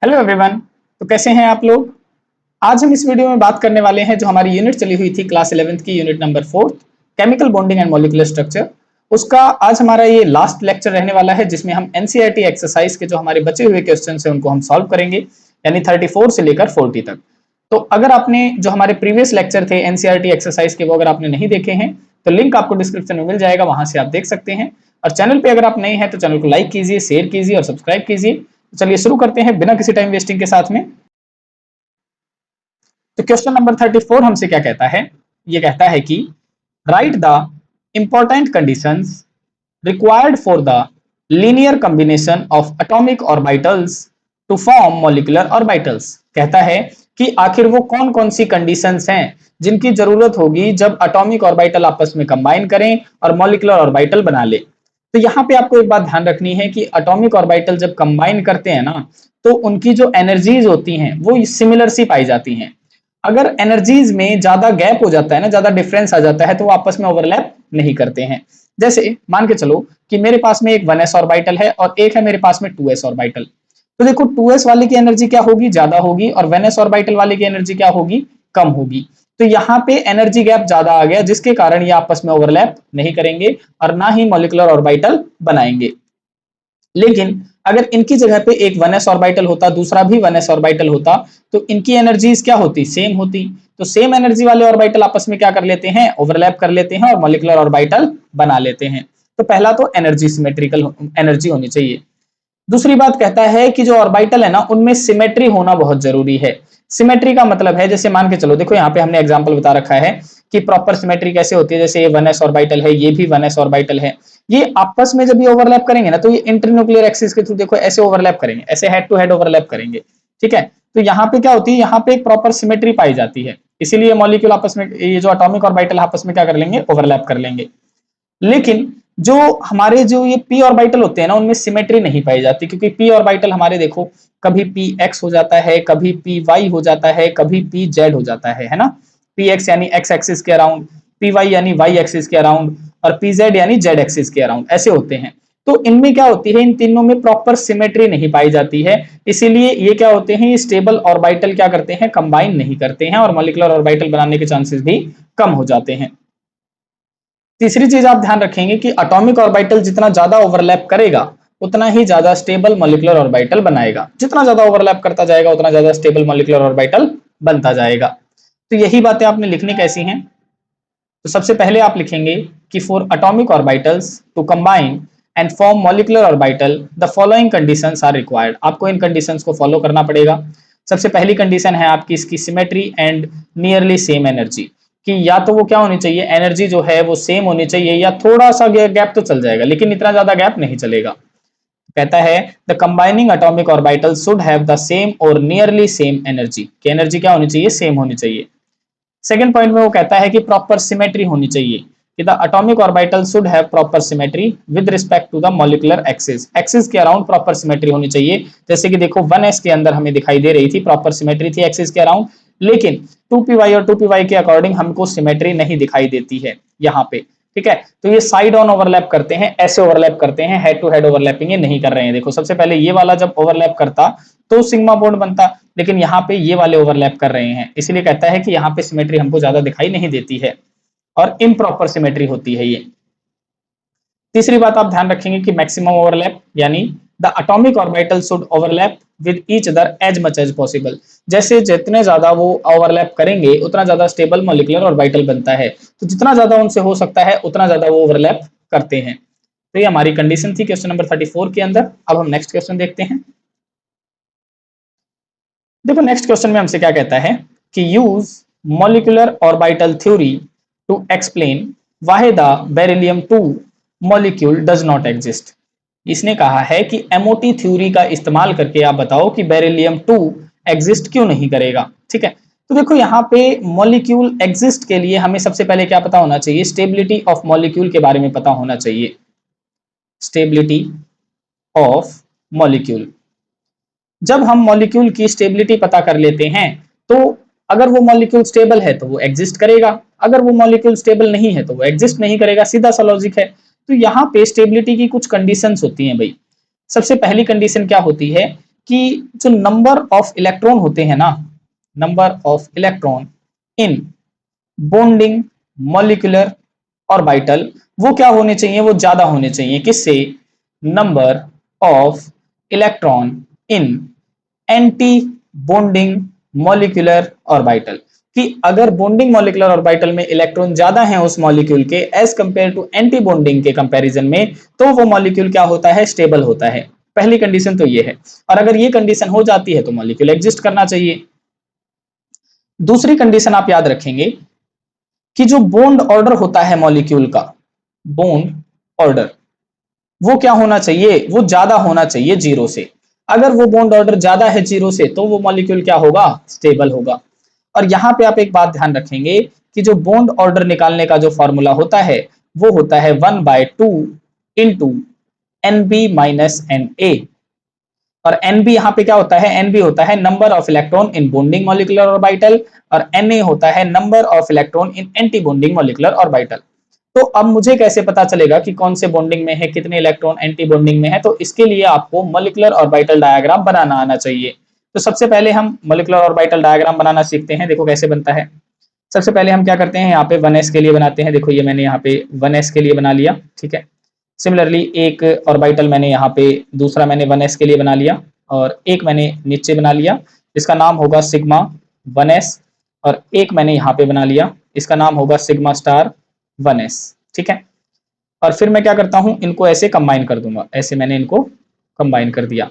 Hello everyone. तो कैसे हैं आप लोग। आज हम इस वीडियो में बात करने वाले हैं जो हमारी यूनिट चली हुई थी क्लास 11th की unit number 4 chemical bonding and molecular structure. उसका आज हमारा ये लास्ट लेक्चर रहने वाला है जिसमें हम एनसीईआरटी एक्सरसाइज के जो हमारे बचे हुए क्वेश्चन है उनको हम सॉल्व करेंगे, यानी 34 से लेकर 40 तक। तो अगर आपने जो हमारे प्रीवियस लेक्चर थे एनसीईआरटी एक्सरसाइज के वो अगर आपने नहीं देखे हैं तो लिंक आपको डिस्क्रिप्शन में मिल जाएगा, वहां से आप देख सकते हैं। और चैनल पे अगर आप नए हैं तो चैनल को लाइक कीजिए, शेयर कीजिए और सब्सक्राइब कीजिए। तो चलिए शुरू करते हैं बिना किसी टाइम वेस्टिंग के साथ में। तो क्वेश्चन नंबर 34 हमसे क्या कहता है, ये कहता है कि write the important conditions required for the linear combination of atomic orbitals to form molecular orbitals. कहता है कि आखिर वो कौन कौन सी कंडीशंस हैं जिनकी जरूरत होगी जब एटॉमिक ऑर्बिटल आपस में कंबाइन करें और मॉलिक्यूलर ऑर्बिटल बना ले। तो यहाँ पे आपको एक बात ध्यान रखनी है कि एटॉमिक ऑर्बिटल जब कंबाइन करते हैं ना तो उनकी जो एनर्जीज होती हैं वो सिमिलर सी पाई जाती हैं। अगर एनर्जीज में ज्यादा गैप हो जाता है ना, ज्यादा डिफरेंस आ जाता है तो वो आपस में ओवरलैप नहीं करते हैं। जैसे मान के चलो कि मेरे पास में एक 1s ऑर्बिटल है और एक है मेरे पास में 2s ऑर्बिटल। तो देखो 2s वाले की एनर्जी क्या होगी, ज्यादा होगी, और 1s ऑर्बिटल वाले की एनर्जी क्या होगी, कम होगी। तो यहाँ पे एनर्जी गैप ज्यादा आ गया जिसके कारण ये आपस में ओवरलैप नहीं करेंगे और ना ही मॉलिक्यूलर ऑर्बिटल बनाएंगे। लेकिन अगर इनकी जगह पे एक 1s ऑर्बिटल होता, दूसरा भी 1s ऑर्बिटल होता, तो इनकी एनर्जीज क्या होती, सेम होती। तो सेम एनर्जी वाले ऑर्बिटल आपस में क्या कर लेते हैं, ओवरलैप कर लेते हैं और मॉलिक्यूलर ऑर्बिटल बना लेते हैं। तो पहला तो एनर्जी सिमेट्रिकल एनर्जी होनी चाहिए। दूसरी बात कहता है कि जो ऑर्बिटल है ना उनमें सिमेट्री होना बहुत जरूरी है। सिमेट्री का मतलब है, जैसे मान के चलो, देखो यहाँ पे हमने एग्जांपल बता रखा है कि प्रॉपर सिमेट्री कैसे होती है। जैसे ये 1s ऑर्बिटल है, ये भी 1s ऑर्बिटल है, ये आपस में जब ये ओवरलैप करेंगे ना तो ये इंटरन्यूक्लियर एक्सिस के थ्रू देखो ऐसे ओवरलैप करेंगे, ऐसे हेड टू हेड ओवरलैप करेंगे। ठीक है, तो यहाँ पे क्या होती है, यहाँ पे एक प्रॉपर सिमेट्री पाई जाती है, इसीलिए मॉलिक्यूल आपस में, ये जो एटॉमिक ऑर्बिटल आपस में क्या कर लेंगे, ओवरलैप कर लेंगे। लेकिन जो हमारे जो ये पी ऑर्बिटल होते हैं ना उनमें सिमेट्री नहीं पाई जाती, क्योंकि पी ऑर्बिटल हमारे देखो कभी पी एक्स हो जाता है, कभी पी वाई हो जाता है, कभी पी जेड हो जाता है ना। पी एक्स यानी एक्स एक्सिस के अराउंड, पी वाई यानी वाई एक्सिस के अराउंड, और पी जेड यानी जेड एक्सिस के अराउंड, ऐसे होते हैं। तो इनमें क्या होती है, इन तीनों में प्रॉपर सिमेट्री नहीं पाई जाती है, इसीलिए ये क्या होते हैं, ये स्टेबल ऑर्बिटल क्या करते हैं, कंबाइन नहीं करते हैं और मॉलिक्यूलर ऑर्बिटल बनाने के चांसेस भी कम हो जाते हैं। तीसरी चीज आप ध्यान रखेंगे कि एटॉमिक ऑर्बिटल जितना ज्यादा ओवरलैप करेगा उतना ही ज्यादा स्टेबल मॉलिक्यूलर ऑर्बिटल बनाएगा। जितना ज्यादा ओवरलैप करता जाएगा उतना ज्यादा स्टेबल मॉलिक्यूलर ऑर्बिटल बनता जाएगा। तो यही बातें आपने लिखनी कैसी हैं, तो सबसे पहले आप लिखेंगे कि for atomic orbitals to combine and form molecular orbital the following conditions are required. आपको इन कंडीशंस को फॉलो करना पड़ेगा। सबसे पहली कंडीशन है आपकी इसकी symmetry and nearly same energy, कि या तो वो क्या होनी चाहिए, एनर्जी जो है वो सेम होनी चाहिए, या थोड़ा सा गैप तो चल जाएगा लेकिन इतना ज्यादा गैप नहीं चलेगा। कहता है the combining atomic orbital should have the same और नियरली सेम एनर्जी, कि एनर्जी क्या होनी चाहिए, सेम होनी चाहिए। सेकंड पॉइंट में वो कहता है कि प्रॉपर सिमेट्री होनी चाहिए, कि the atomic orbital should have proper symmetry with respect to the molecular axis, axis के अराउंड प्रॉपर सिमेट्री होनी चाहिए। जैसे कि देखो 1s के अंदर हमें दिखाई दे रही थी प्रॉपर सिमेट्री थी एक्सिस के अराउंड, लेकिन 2py और 2py के अकॉर्डिंग हमको सिमेट्री नहीं दिखाई देती है यहाँ पे। ठीक है, तो ये साइड ऑन ओवरलैप करते हैं, ऐसे ओवरलैप करते हैं, हेड टू हेड ओवरलैपिंग ये नहीं कर रहे हैं। देखो सबसे पहले ये वाला जब ओवरलैप करता तो सिग्मा बॉन्ड बनता, लेकिन यहाँ पे ये वाले ओवरलैप कर रहे हैं, इसलिए कहता है कि यहाँ पे सिमेट्री हमको ज्यादा दिखाई नहीं देती है और इम्प्रॉपर सिमेट्री होती है ये। तीसरी बात आप ध्यान रखेंगे कि मैक्सिमम ओवरलैप, यानी the atomic orbital should overlap with each other as much as possible. जैसे जितने ज्यादा वो ओवरलैप करेंगे उतना ज्यादा स्टेबल मॉलिक्यूलर ऑर्बिटल बनता है, तो जितना ज्यादा उनसे हो सकता है उतना ज्यादा वो ओवरलैप करते हैं। तो ये हमारी कंडीशन थी क्वेश्चन नंबर 34 के अंदर। अब हम नेक्स्ट क्वेश्चन देखते हैं। देखो नेक्स्ट क्वेश्चन में हमसे क्या कहता है कि use molecular orbital theory to explain why the beryllium 2 molecule does not exist. इसने कहा है कि एमओटी थ्योरी का इस्तेमाल करके आप बताओ कि बेरिलियम 2 एग्जिस्ट क्यों नहीं करेगा। ठीक है, तो देखो यहाँ पे मॉलिक्यूल एग्जिस्ट के लिए हमें सबसे पहले क्या पता होना चाहिए, स्टेबिलिटी ऑफ मॉलिक्यूल के बारे में पता होना चाहिए। स्टेबिलिटी ऑफ मॉलिक्यूल, जब हम मॉलिक्यूल की स्टेबिलिटी पता कर लेते हैं तो अगर वो मॉलिक्यूल स्टेबल है तो वो एग्जिस्ट करेगा, अगर वो मॉलिक्यूल स्टेबल नहीं है तो वो एग्जिस्ट नहीं करेगा, सीधा सा लॉजिक है। तो यहाँ पे स्टेबिलिटी की कुछ कंडीशंस होती हैं भाई। सबसे पहली कंडीशन क्या होती है कि जो नंबर ऑफ इलेक्ट्रॉन होते हैं ना, number of electron in bonding molecular orbital, वो क्या होने चाहिए, वो ज्यादा होने चाहिए किससे, number of electron in anti bonding molecular orbital, कि अगर बॉन्डिंग मॉलिक्यूलर ऑर्बिटल में इलेक्ट्रॉन ज्यादा हैं उस मॉलिक्यूल के as compare to anti bonding के कंपैरिजन में, तो वो मॉलिक्यूल क्या होता है, स्टेबल होता है। पहली कंडीशन तो ये है, और अगर ये कंडीशन हो जाती है तो मॉलिक्यूल एग्जिस्ट करना चाहिए। दूसरी कंडीशन आप याद रखेंगे कि जो बॉन्ड ऑर्डर होता है मॉलिक्यूल का, बॉन्ड ऑर्डर वो क्या होना चाहिए, वो ज्यादा होना चाहिए जीरो से। अगर वो बॉन्ड ऑर्डर ज्यादा है जीरो से तो वो मॉलिक्यूल क्या होगा, स्टेबल होगा। और यहां पे आप एक बात ध्यान रखेंगे कि जो बॉन्ड ऑर्डर निकालने का जो फॉर्मूला होता है वो होता है 1/2 इंटू NB माइनस NA। और NB यहाँ पे क्या होता है, NB होता है number of electron in bonding molecular orbital, और Na होता है number of electron in anti bonding molecular orbital. तो अब मुझे कैसे पता चलेगा कि कौन से बॉन्डिंग में है, कितने इलेक्ट्रॉन एंटी बॉन्डिंग में है, तो इसके लिए आपको मॉलिक्यूलर ऑर्बिटल डायग्राम बनाना आना चाहिए। तो सबसे पहले हम मॉलिक्यूलर ऑर्बिटल डायग्राम बनाना सीखते हैं। देखो कैसे बनता है। सबसे पहले हम क्या करते हैं, यहाँ पे 1s के लिए बनाते हैं। देखो ये मैंने यहाँ पे 1s के लिए बना लिया, ठीक है। सिमिलरली एक ऑर्बिटल मैंने यहाँ पे दूसरा मैंने 1s के लिए बना लिया, और एक मैंने नीचे बना लिया, इसका नाम होगा सिग्मा 1s, और एक मैंने यहाँ पे बना लिया, इसका नाम होगा सिग्मा स्टार 1s, ठीक है। और फिर मैं क्या करता हूँ, इनको ऐसे कंबाइन कर दूंगा, ऐसे मैंने इनको कंबाइन कर दिया।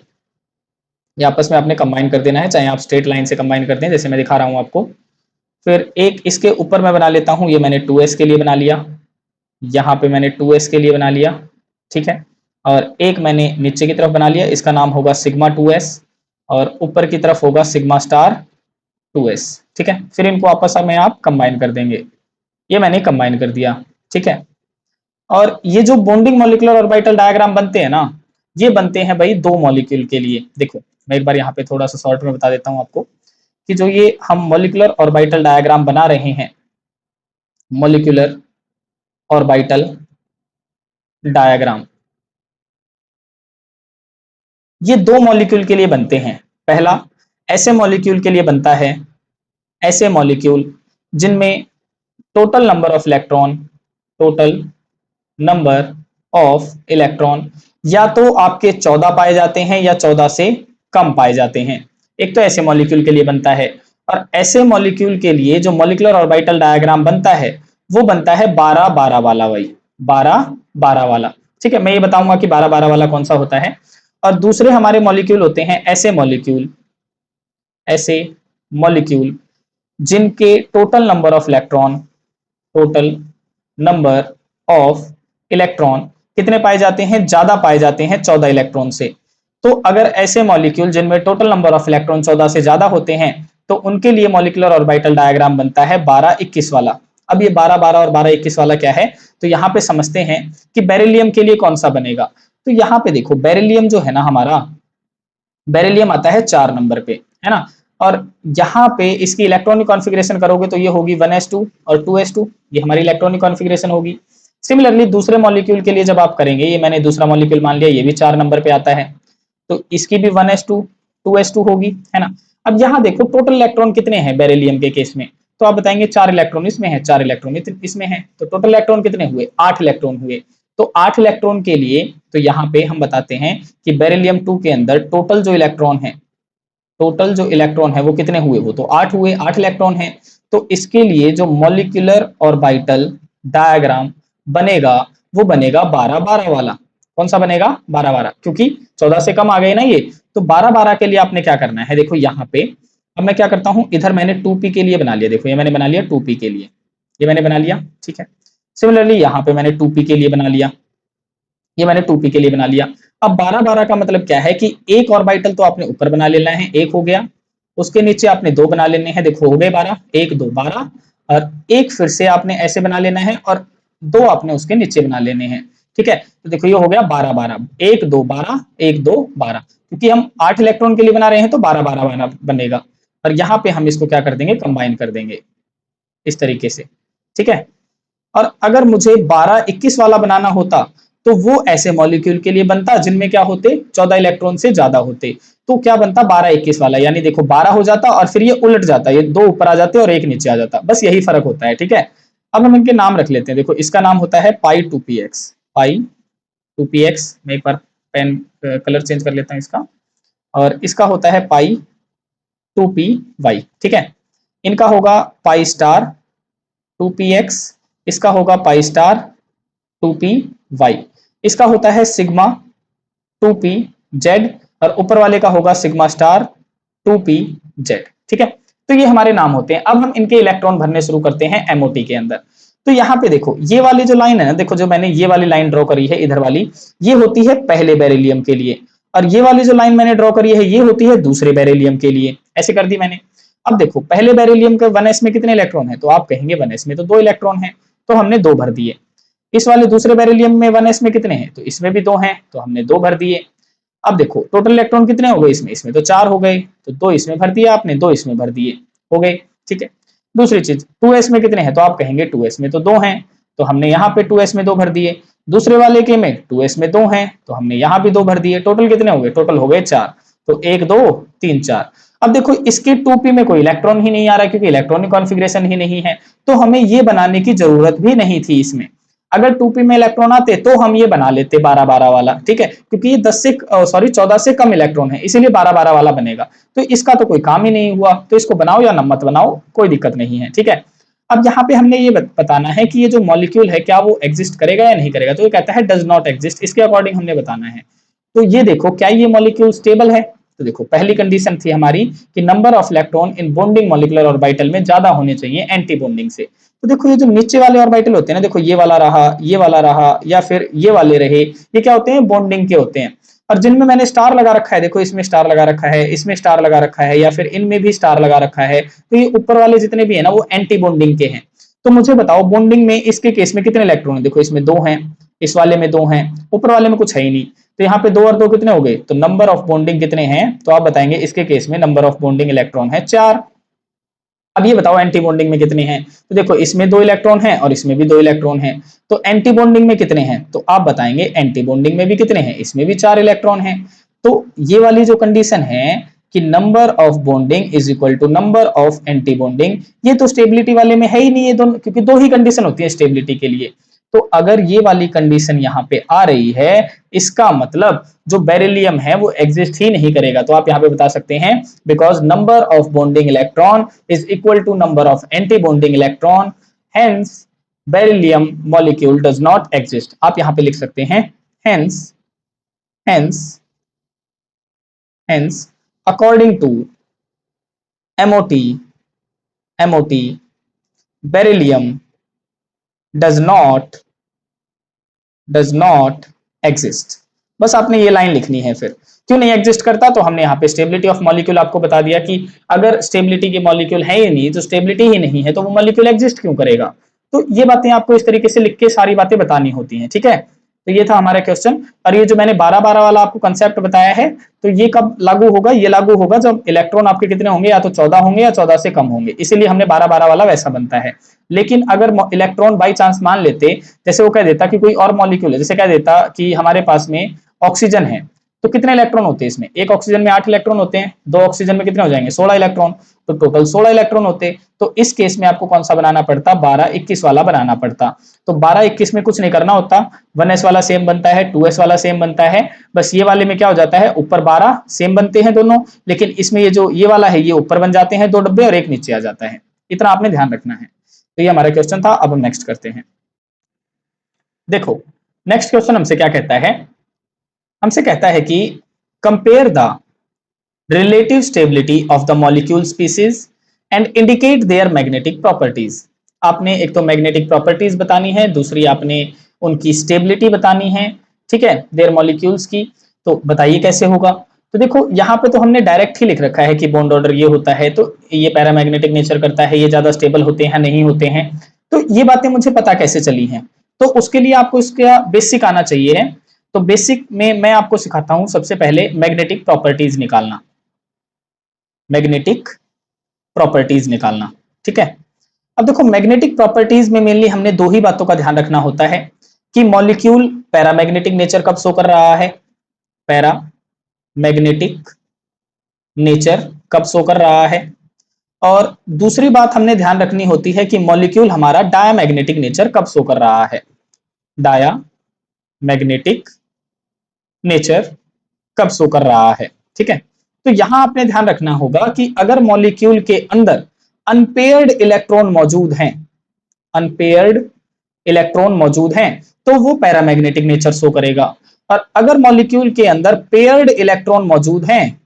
ये आपस में आपने कंबाइन कर देना है, चाहे आप स्ट्रेट लाइन से कंबाइन करते हैं जैसे मैं दिखा रहा हूँ आपको। फिर एक इसके ऊपर मैं बना लेता हूँ, ये मैंने 2s के लिए बना लिया, यहाँ पे मैंने 2s के लिए बना लिया, ठीक है। और एक मैंने नीचे की तरफ बना लिया, इसका नाम होगा सिग्मा 2s, और ऊपर की तरफ होगा सिग्मा स्टार 2s, ठीक है। फिर इनको आपस में आप कंबाइन कर देंगे, ये मैंने कंबाइन कर दिया, ठीक है। और ये जो बॉन्डिंग मॉलिक्यूलर ऑर्बिटल डायग्राम बनते हैं ना, ये बनते हैं भाई दो मॉलिक्यूल के लिए। देखो मैं एक बार यहाँ पे थोड़ा सा शॉर्ट में बता देता हूँ आपको कि जो ये हम मॉलिक्यूलर ऑर्बिटल डायग्राम बना रहे हैं, मॉलिक्यूलर ऑर्बिटल डायग्राम, ये दो मॉलिक्यूल के लिए बनते हैं। पहला ऐसे मॉलिक्यूल के लिए बनता है, ऐसे मॉलिक्यूल जिनमें total number of electron, total number of electron या तो आपके 14 पाए जाते हैं या 14 से कम पाए जाते हैं। एक तो ऐसे मॉलिक्यूल के लिए बनता है, और ऐसे मॉलिक्यूल के लिए जो मॉलिक्यूलर ऑर्बिटल डायग्राम बनता है वो बनता है 12-12 वाला, वही 12-12 वाला, ठीक है। मैं ये बताऊंगा कि 12-12 वाला कौन सा होता है। और दूसरे हमारे मॉलिक्यूल होते हैं ऐसे मॉलिक्यूल, ऐसे मॉलिक्यूल जिनके total number of electron, total number of electron कितने पाए जाते हैं, ज्यादा पाए जाते हैं 14 इलेक्ट्रॉन से। तो अगर ऐसे मॉलिक्यूल जिनमें टोटल नंबर ऑफ इलेक्ट्रॉन 14 से ज्यादा होते हैं तो उनके लिए मॉलिक्यूलर ऑर्बिटल डायग्राम बनता है 12-21 वाला। अब ये 12-12 और 12-21 वाला क्या है, तो यहाँ पे समझते हैं कि बेरिलियम के लिए कौन सा बनेगा। तो यहाँ पे देखो बेरिलियम जो है ना हमारा, बेरिलियम आता है 4 नंबर पे, है ना। और यहाँ पे इसकी इलेक्ट्रॉनिक कॉन्फ़िगरेशन करोगे तो ये होगी 1s2 और 2s2, ये हमारी इलेक्ट्रॉनिक कॉन्फ़िगरेशन होगी। सिमिलरली दूसरे मॉलिक्यूल के लिए जब आप करेंगे, ये मैंने दूसरा मॉलिक्यूल मान लिया, ये भी 4 नंबर पे आता है, तो इसकी भी 1s2 2s2 होगी, है ना। अब यहाँ देखो टोटल इलेक्ट्रॉन कितने हैं बेरिलियम के केस में, तो आप बताएंगे 4 इलेक्ट्रॉन इसमें है, 4 इलेक्ट्रॉन इसमें है, तो टोटल इलेक्ट्रॉन कितने हुए, 8 इलेक्ट्रॉन हुए। तो 8 इलेक्ट्रॉन के लिए तो यहाँ पे हम बताते हैं कि बेरिलियम 2 के अंदर टोटल जो इलेक्ट्रॉन है, टोटल जो इलेक्ट्रॉन है वो कितने हुए, वो तो 8 हुए, 8 इलेक्ट्रॉन है। तो इसके लिए जो मॉलिक्यूलर ऑर्बिटल डायग्राम बनेगा वो बनेगा 12-12 वाला। कौन सा बनेगा, 12-12, क्योंकि 14 से कम आ गए ना ये। तो 12-12 के लिए आपने क्या करना है, देखो यहाँ पे अब मैं क्या करता हूँ, इधर मैंने 2p के लिए बना लिया, देखो ये मैंने बना लिया 2p के लिए, ये मैंने बना लिया, ठीक है। सिमिलरली यहाँ पे मैंने 2p के लिए बना लिया, ये मैंने 2p के लिए बना लिया। अब 12-12 का मतलब क्या है कि एक ऑर्बिटल तो आपने ऊपर बना लेना है, एक हो गया, उसके नीचे आपने 2 बना लेने हैं, देखो हो गए 12, 1 2 12, और एक फिर से आपने ऐसे बना लेना है और 2 आपने उसके नीचे बना लेने हैं, ठीक है। तो देखो ये हो गया 12-12, 1 2 12, 1 2 12, क्योंकि हम 8 इलेक्ट्रॉन के लिए बना रहे हैं तो 12-12 बनेगा। और यहाँ पे हम इसको क्या कर देंगे, कंबाइन कर देंगे इस तरीके से, ठीक है। और अगर मुझे 12-21 वाला बनाना होता तो वो ऐसे मॉलिक्यूल के लिए बनता जिनमें क्या होते 14 इलेक्ट्रॉन से ज्यादा होते। तो क्या बनता 12-21 वाला, यानी देखो 12 हो जाता और फिर ये उलट जाता, ये दो ऊपर आ जाते और एक नीचे आ जाता, बस यही फर्क होता है। ठीक है, अब हम इनके नाम रख लेते हैं। देखो इसका नाम होता है पाई 2px, पाई 2px। मैं एक बार पेन कलर चेंज कर लेता हूं इसका, और इसका होता है पाई 2py। ठीक है, इनका होगा पाई स्टार 2px, इसका होगा पाई स्टार 2py, इसका होता है सिग्मा 2pz, और ऊपर वाले का होगा सिग्मा स्टार 2pz। ठीक है, तो ये हमारे नाम होते हैं। अब हम इनके इलेक्ट्रॉन भरने शुरू करते हैं एमओटी के अंदर। तो यहाँ पे देखो ये वाली जो लाइन है ना, देखो जो मैंने ये वाली लाइन ड्रॉ करी है इधर वाली, ये होती है पहले बेरिलियम के लिए, और ये वाली जो लाइन मैंने ड्रॉ करी है ये होती है दूसरे बेरिलियम के लिए। ऐसे कर दी मैंने। अब देखो पहले बेरिलियम के 1s में कितने इलेक्ट्रॉन है, तो आप कहेंगे 1s में तो 2 इलेक्ट्रॉन है, तो हमने 2 भर दिए। इस वाले दूसरे बेरिलियम में 1s में कितने हैं, तो इसमें भी 2 हैं, तो हमने 2 भर दिए। अब देखो टोटल इलेक्ट्रॉन कितने हो गए इसमें, इसमें तो 4 हो गए, तो 2 इसमें भर दिए आपने, 2 इसमें भर दिए, हो गए। ठीक है, दूसरी चीज 2s में कितने हैं, तो आप कहेंगे 2s में तो 2 हैं, तो हमने यहाँ पे 2s में 2 भर दिए। दूसरे वाले के में 2s में 2 हैं, तो हमने यहाँ भी 2 भर दिए। टोटल कितने हो गए, टोटल हो गए 4, तो 1 2 3 4। अब देखो इसके 2p में कोई इलेक्ट्रॉन ही नहीं आ रहा, क्योंकि इलेक्ट्रॉनिक कॉन्फ़िगरेशन ही नहीं है, तो हमें ये बनाने की जरूरत भी नहीं थी इसमें। अगर 2p में इलेक्ट्रॉन आते तो हम ये बना लेते 12-12 वाला। ठीक है, क्योंकि ये 14 से कम इलेक्ट्रॉन है, इसीलिए 12-12 वाला बनेगा, तो इसका तो कोई काम ही नहीं हुआ, तो इसको बनाओ या मत बनाओ कोई दिक्कत नहीं है। ठीक है, अब यहाँ पे हमने ये बताना है कि ये जो मॉलिक्यूल है क्या वो एग्जिस्ट करेगा या नहीं करेगा, तो ये कहता है डज नॉट एग्जिस्ट, इसके अकॉर्डिंग हमने बताना है। तो ये देखो क्या ये मॉलिक्यूल स्टेबल है, तो देखो पहली कंडीशन थी हमारी कि number of electron in bonding molecular orbital में ज्यादा होने चाहिए एंटी बॉन्डिंग से। तो देखो ये जो नीचे वाले ऑर्बिटल होते हैं ना, देखो ये वाला रहा, ये वाला रहा, या फिर ये वाले रहे, ये क्या होते हैं बॉन्डिंग के होते हैं। और जिनमें मैंने स्टार लगा रखा है, देखो इसमें स्टार लगा रखा है, इसमें स्टार लगा रखा है, या फिर इनमें भी स्टार लगा रखा है, तो ये ऊपर वाले जितने भी है ना वो एंटी बॉन्डिंग के हैं। तो मुझे बताओ बॉन्डिंग में इसके केस में कितने इलेक्ट्रॉन है, देखो इसमें 2 हैं, इस वाले में 2 हैं, ऊपर वाले में कुछ है ही नहीं, तो यहाँ पे 2 और 2 कितने हो गए, तो नंबर ऑफ बॉन्डिंग कितने हैं, तो आप बताएंगे इसके केस में नंबर ऑफ बॉन्डिंग इलेक्ट्रॉन है 4। अब ये बताओ एंटी बॉन्डिंग में कितने हैं, तो देखो इसमें 2 इलेक्ट्रॉन हैं और इसमें भी 2 इलेक्ट्रॉन हैं, तो एंटी बॉन्डिंग में कितने हैं, तो आप बताएंगे एंटी बॉन्डिंग में भी कितने हैं, इसमें भी 4 इलेक्ट्रॉन हैं। तो ये वाली जो कंडीशन है कि number of bonding is equal to number of anti bonding, ये तो स्टेबिलिटी वाले में है ही नहीं, ये दोनों, क्योंकि 2 ही कंडीशन होती है स्टेबिलिटी के लिए। तो अगर ये वाली कंडीशन यहाँ पे आ रही है, इसका मतलब जो बेरिलियम है वो एग्जिस्ट ही नहीं करेगा। तो आप यहाँ पे बता सकते हैं because number of bonding electron is equal to number of anti bonding electron, hence beryllium molecule does not exist. आप यहाँ पे लिख सकते हैं hence, hence, hence according to MOT, MOT beryllium does not exist। बस आपने ये लाइन लिखनी है। फिर क्यों नहीं एग्जिस्ट करता, तो हमने यहाँ पे स्टेबिलिटी ऑफ मॉलिक्यूल आपको बता दिया कि अगर स्टेबिलिटी के मॉलिक्यूल है ही नहीं, तो स्टेबिलिटी ही नहीं है, तो वो मॉलिक्यूल एग्जिस्ट क्यों करेगा। तो ये बातें आपको इस तरीके से लिख के सारी बातें बतानी होती हैं। ठीक है, तो ये था हमारा क्वेश्चन। और ये जो मैंने 12-12 वाला आपको कंसेप्ट बताया है, तो ये कब लागू होगा, ये लागू होगा जब इलेक्ट्रॉन आपके कितने होंगे, या तो 14 होंगे या 14 से कम होंगे, इसीलिए हमने 12-12 वाला वैसा बनता है। लेकिन अगर इलेक्ट्रॉन बाई चांस मान लेते, जैसे वो कह देता कि कोई और मॉलिक्यूल है, जैसे कह देता कि हमारे पास में ऑक्सीजन है, तो कितने इलेक्ट्रॉन होते हैं इसमें, एक ऑक्सीजन में 8 इलेक्ट्रॉन होते हैं, 2 ऑक्सीजन में कितने हो जाएंगे 16 इलेक्ट्रॉन, तो टोटल 16 इलेक्ट्रॉन होते। तो इस केस में आपको कौन सा बनाना पड़ता, 12-21 वाला बनाना पड़ता। तो 12-21 में कुछ नहीं करना होता, 1s वाला सेम बनता है, 2s वाला सेम बनता है, बस ये वाले में क्या हो जाता है ऊपर 12 सेम बनते हैं दोनों, लेकिन इसमें ये जो ये वाला है ये ऊपर बन जाते हैं 2 डब्बे और एक नीचे आ जाता है। इतना आपने ध्यान रखना है। तो ये हमारा क्वेश्चन था। अब हम नेक्स्ट करते हैं। देखो नेक्स्ट क्वेश्चन हमसे क्या कहता है, हमसे कहता है कि compare the relative stability of the molecule species and indicate their magnetic properties. आपने एक तो मैग्नेटिक प्रॉपर्टीज बतानी है, दूसरी आपने उनकी स्टेबिलिटी बतानी है। ठीक है, देयर मॉलिक्यूल्स की। तो बताइए कैसे होगा। तो देखो यहाँ पे तो हमने डायरेक्ट ही लिख रखा है कि बॉन्ड ऑर्डर ये होता है, तो ये पैरामैग्नेटिक नेचर करता है, ये ज्यादा स्टेबल होते हैं नहीं होते हैं। तो ये बातें मुझे पता कैसे चली हैं, तो उसके लिए आपको इसका बेसिक आना चाहिए। तो बेसिक में मैं आपको सिखाता हूं सबसे पहले मैग्नेटिक प्रॉपर्टीज निकालना, मैग्नेटिक प्रॉपर्टीज निकालना। ठीक है, अब देखो मैग्नेटिक प्रॉपर्टीज में मेनली हमने 2 ही बातों का ध्यान रखना होता है कि मॉलिक्यूल पैरामैग्नेटिक नेचर कब शो कर रहा है, पैरामैग्नेटिक नेचर कब शो कर रहा है। और दूसरी बात हमने ध्यान रखनी होती है कि मॉलिक्यूल हमारा डायामैग्नेटिक नेचर कब शो कर रहा है, डायामैग्नेटिक नेचर कब शो कर रहा है। ठीक है, तो यहां आपने ध्यान रखना होगा कि अगर मॉलिक्यूल के अंदर अनपेयर्ड इलेक्ट्रॉन मौजूद हैं, अनपेयर्ड इलेक्ट्रॉन मौजूद हैं, तो वो पैरामैग्नेटिक नेचर शो करेगा। और अगर मॉलिक्यूल के अंदर पेयर्ड इलेक्ट्रॉन मौजूद हैं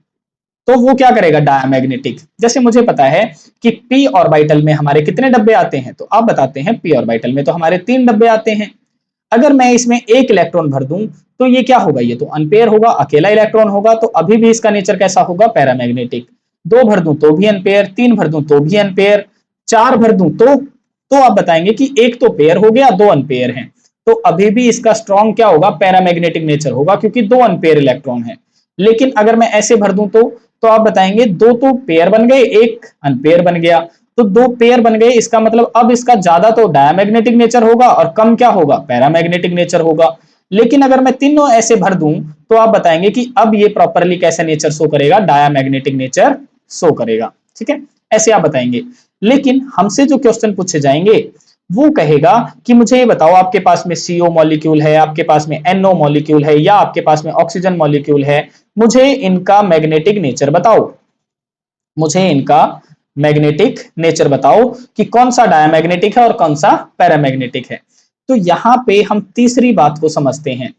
तो वो क्या करेगा, डायामैग्नेटिक। जैसे मुझे पता है कि पी ऑर्बिटल में हमारे कितने डब्बे आते हैं, तो आप बताते हैं पी ऑर्बिटल में तो हमारे 3 डब्बे आते हैं। अगर मैं इसमें एक इलेक्ट्रॉन भर दूं तो ये क्या होगा, ये तो अनपेयर होगा, अकेला इलेक्ट्रॉन होगा, तो अभी भी इसका नेचर कैसा होगा, पैरामैग्नेटिक। 2 भर दूं तो भी अनपेयर, 3 भर दूं तो भी अनपेयर, 4 भर दूं तो आप बताएंगे कि एक तो पेयर हो गया, 2 अनपेयर हैं, तो अभी भी इसका स्ट्रॉन्ग क्या होगा, पैरामैग्नेटिक नेचर होगा, क्योंकि 2 अनपेयर इलेक्ट्रॉन है। लेकिन अगर मैं ऐसे भर दूं तो आप बताएंगे 2 तो पेयर बन गए, 1 अनपेयर बन गया, तो 2 पेयर बन गए, इसका मतलब अब इसका ज्यादा तो डायामैग्नेटिक नेचर होगा और कम क्या होगा, पैरामैग्नेटिक नेचर होगा। लेकिन अगर मैं तीनों ऐसे भर दूं तो आप बताएंगे कि अब ये प्रॉपरली कैसा नेचर शो करेगा, डायामैग्नेटिक नेचर शो करेगा। ठीक है, ऐसे आप बताएंगे। लेकिन हमसे जो क्वेश्चन पूछे जाएंगे वो कहेगा कि मुझे ये बताओ, आपके पास में CO मॉलिक्यूल है, आपके पास में NO मॉलिक्यूल है, या आपके पास में ऑक्सीजन मॉलिक्यूल है, मुझे इनका मैग्नेटिक नेचर बताओ, मुझे इनका मैग्नेटिक नेचर बताओ कि कौन सा डायमैग्नेटिक है और कौन सा पैरामैग्नेटिक है। तो यहां पे हम तीसरी बात को समझते हैं,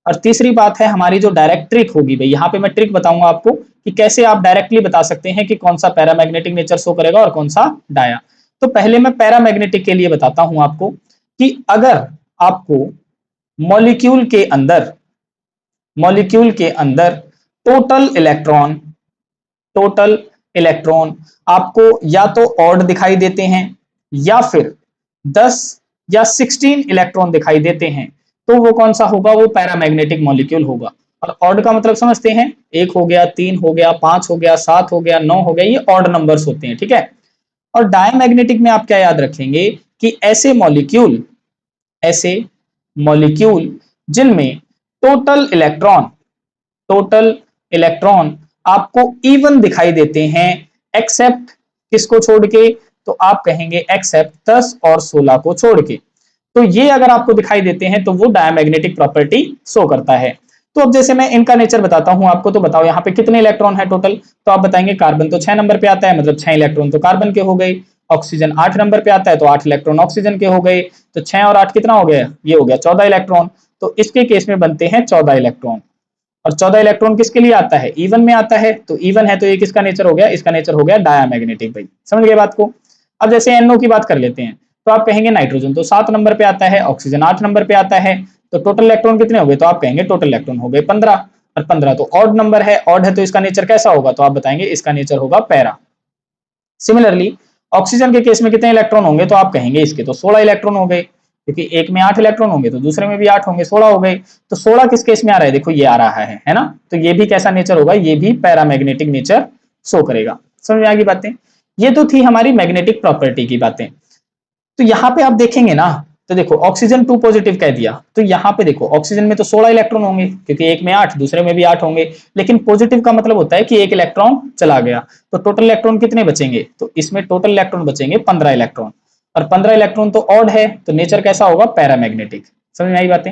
और तीसरी बात है हमारी जो डायरेक्ट ट्रिक होगी। भाई यहाँ पे मैं ट्रिक बताऊंगा आपको कि कैसे आप डायरेक्टली बता सकते हैं कि कौन सा पैरामैग्नेटिक नेचर शो करेगा और कौन सा डाया। तो पहले मैं पैरामैग्नेटिक के लिए बताता हूं आपको कि अगर आपको मॉलिक्यूल के अंदर, मॉलिक्यूल के अंदर टोटल इलेक्ट्रॉन आपको या तो ऑड दिखाई देते हैं या फिर 10 या 16 इलेक्ट्रॉन दिखाई देते हैं, तो वो कौन सा होगा, वो पैरामैग्नेटिक मॉलिक्यूल होगा। और ऑड का मतलब समझते हैं, 1 हो गया, 3 हो गया, 5 हो गया, 7 हो गया, 9 हो गया, ये ऑड नंबर्स होते हैं। ठीक है, और डायमैग्नेटिक में आप क्या याद रखेंगे कि ऐसे मॉलिक्यूल जिनमें टोटल इलेक्ट्रॉन आपको इवन दिखाई देते हैं, एक्सेप्ट किसको छोड़ के, तो आप कहेंगे एक्सेप्ट 10 और 16 को छोड़ के। तो ये अगर आपको दिखाई देते हैं तो वो डायमैग्नेटिक प्रॉपर्टी शो करता है। तो अब जैसे मैं इनका नेचर बताता हूं आपको, तो बताओ यहाँ पे कितने इलेक्ट्रॉन है टोटल, तो आप बताएंगे कार्बन तो 6 नंबर पे आता है, मतलब 6 इलेक्ट्रॉन तो कार्बन के हो गए। ऑक्सीजन 8 नंबर पे आता है, तो 8 इलेक्ट्रॉन ऑक्सीजन के हो गए। तो 6 और 8 कितना हो गया, ये हो गया 14 इलेक्ट्रॉन। तो इसके केस में बनते हैं 14 इलेक्ट्रॉन। और 14 इलेक्ट्रॉन किसके लिए आता है, इवन में आता है, तो इवन है तो ये किसका नेचर हो गया, इसका नेचर हो गया डायमैग्नेटिक। भाई समझ गए बात को। अब जैसे NO की बात कर लेते हैं, तो आप कहेंगे नाइट्रोजन तो 7 नंबर पे आता है, ऑक्सीजन 8 नंबर पे आता है, तो टोटल इलेक्ट्रॉन कितने हो गए, तो आप कहेंगे टोटल इलेक्ट्रॉन हो गए 15। और 15 तो ऑड नंबर है, ऑड है तो इसका नेचर कैसा होगा, तो आप बताएंगे इसका नेचर होगा पैरा। सिमिलरली ऑक्सीजन के केस में कितने इलेक्ट्रॉन होंगे, तो आप कहेंगे इसके तो 16 इलेक्ट्रॉन हो गए, क्योंकि एक में 8 इलेक्ट्रॉन होंगे तो दूसरे में भी 8 होंगे, 16 हो गए। तो 16 किस केस में आ रहा है, देखो ये आ रहा है ना, तो ये भी कैसा नेचर होगा, ये भी पैरामैग्नेटिक नेचर शो करेगा। समझ में आ गई बातें। ये तो थी हमारी मैग्नेटिक प्रॉपर्टी की बातें। तो यहाँ पे आप देखेंगे ना, तो देखो ऑक्सीजन 2 पॉजिटिव कह दिया, तो यहाँ पे देखो ऑक्सीजन में तो 16 इलेक्ट्रॉन होंगे, क्योंकि एक में 8 दूसरे में भी 8 होंगे, लेकिन पॉजिटिव का मतलब होता है कि एक इलेक्ट्रॉन चला गया, तो टोटल इलेक्ट्रॉन कितने बचेंगे, तो इसमें टोटल इलेक्ट्रॉन बचेंगे 15 इलेक्ट्रॉन। और 15 इलेक्ट्रॉन तो ऑड है, तो नेचर कैसा होगा, पैरामैग्नेटिक। समझ में आई बातें।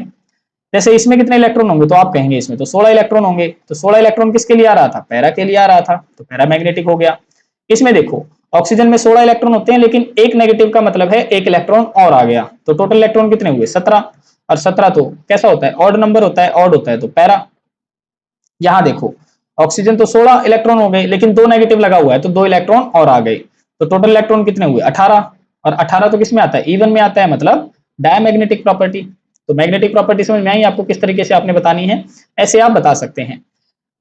जैसे इसमें कितने इलेक्ट्रॉन होंगे, तो आप कहेंगे इसमें तो 16 इलेक्ट्रॉन होंगे, तो 16 इलेक्ट्रॉन किसके लिए आ रहा था, पैरा के लिए आ रहा था, तो पैरामैग्नेटिक हो गया। इसमें देखो ऑक्सीजन में 16 इलेक्ट्रॉन होते हैं, लेकिन एक नेगेटिव का मतलब है एक इलेक्ट्रॉन और आ गया, तो टोटल इलेक्ट्रॉन कितने हुए, 17। और 17 तो कैसा होता है, ऑड नंबर होता है, ऑड होता है तो पैरा। यहां देखो ऑक्सीजन तो 16 इलेक्ट्रॉन हो गए, लेकिन 2 नेगेटिव लगा हुआ है, तो 2 इलेक्ट्रॉन और आ गए, तो टोटल इलेक्ट्रॉन कितने हुए, 18। और 18 तो किसमें आता है, इवन में आता है, मतलब डायमैग्नेटिक प्रॉपर्टी। तो मैग्नेटिक प्रॉपर्टी समझ में आई आपको, किस तरीके से आपने बतानी है, ऐसे आप बता सकते हैं।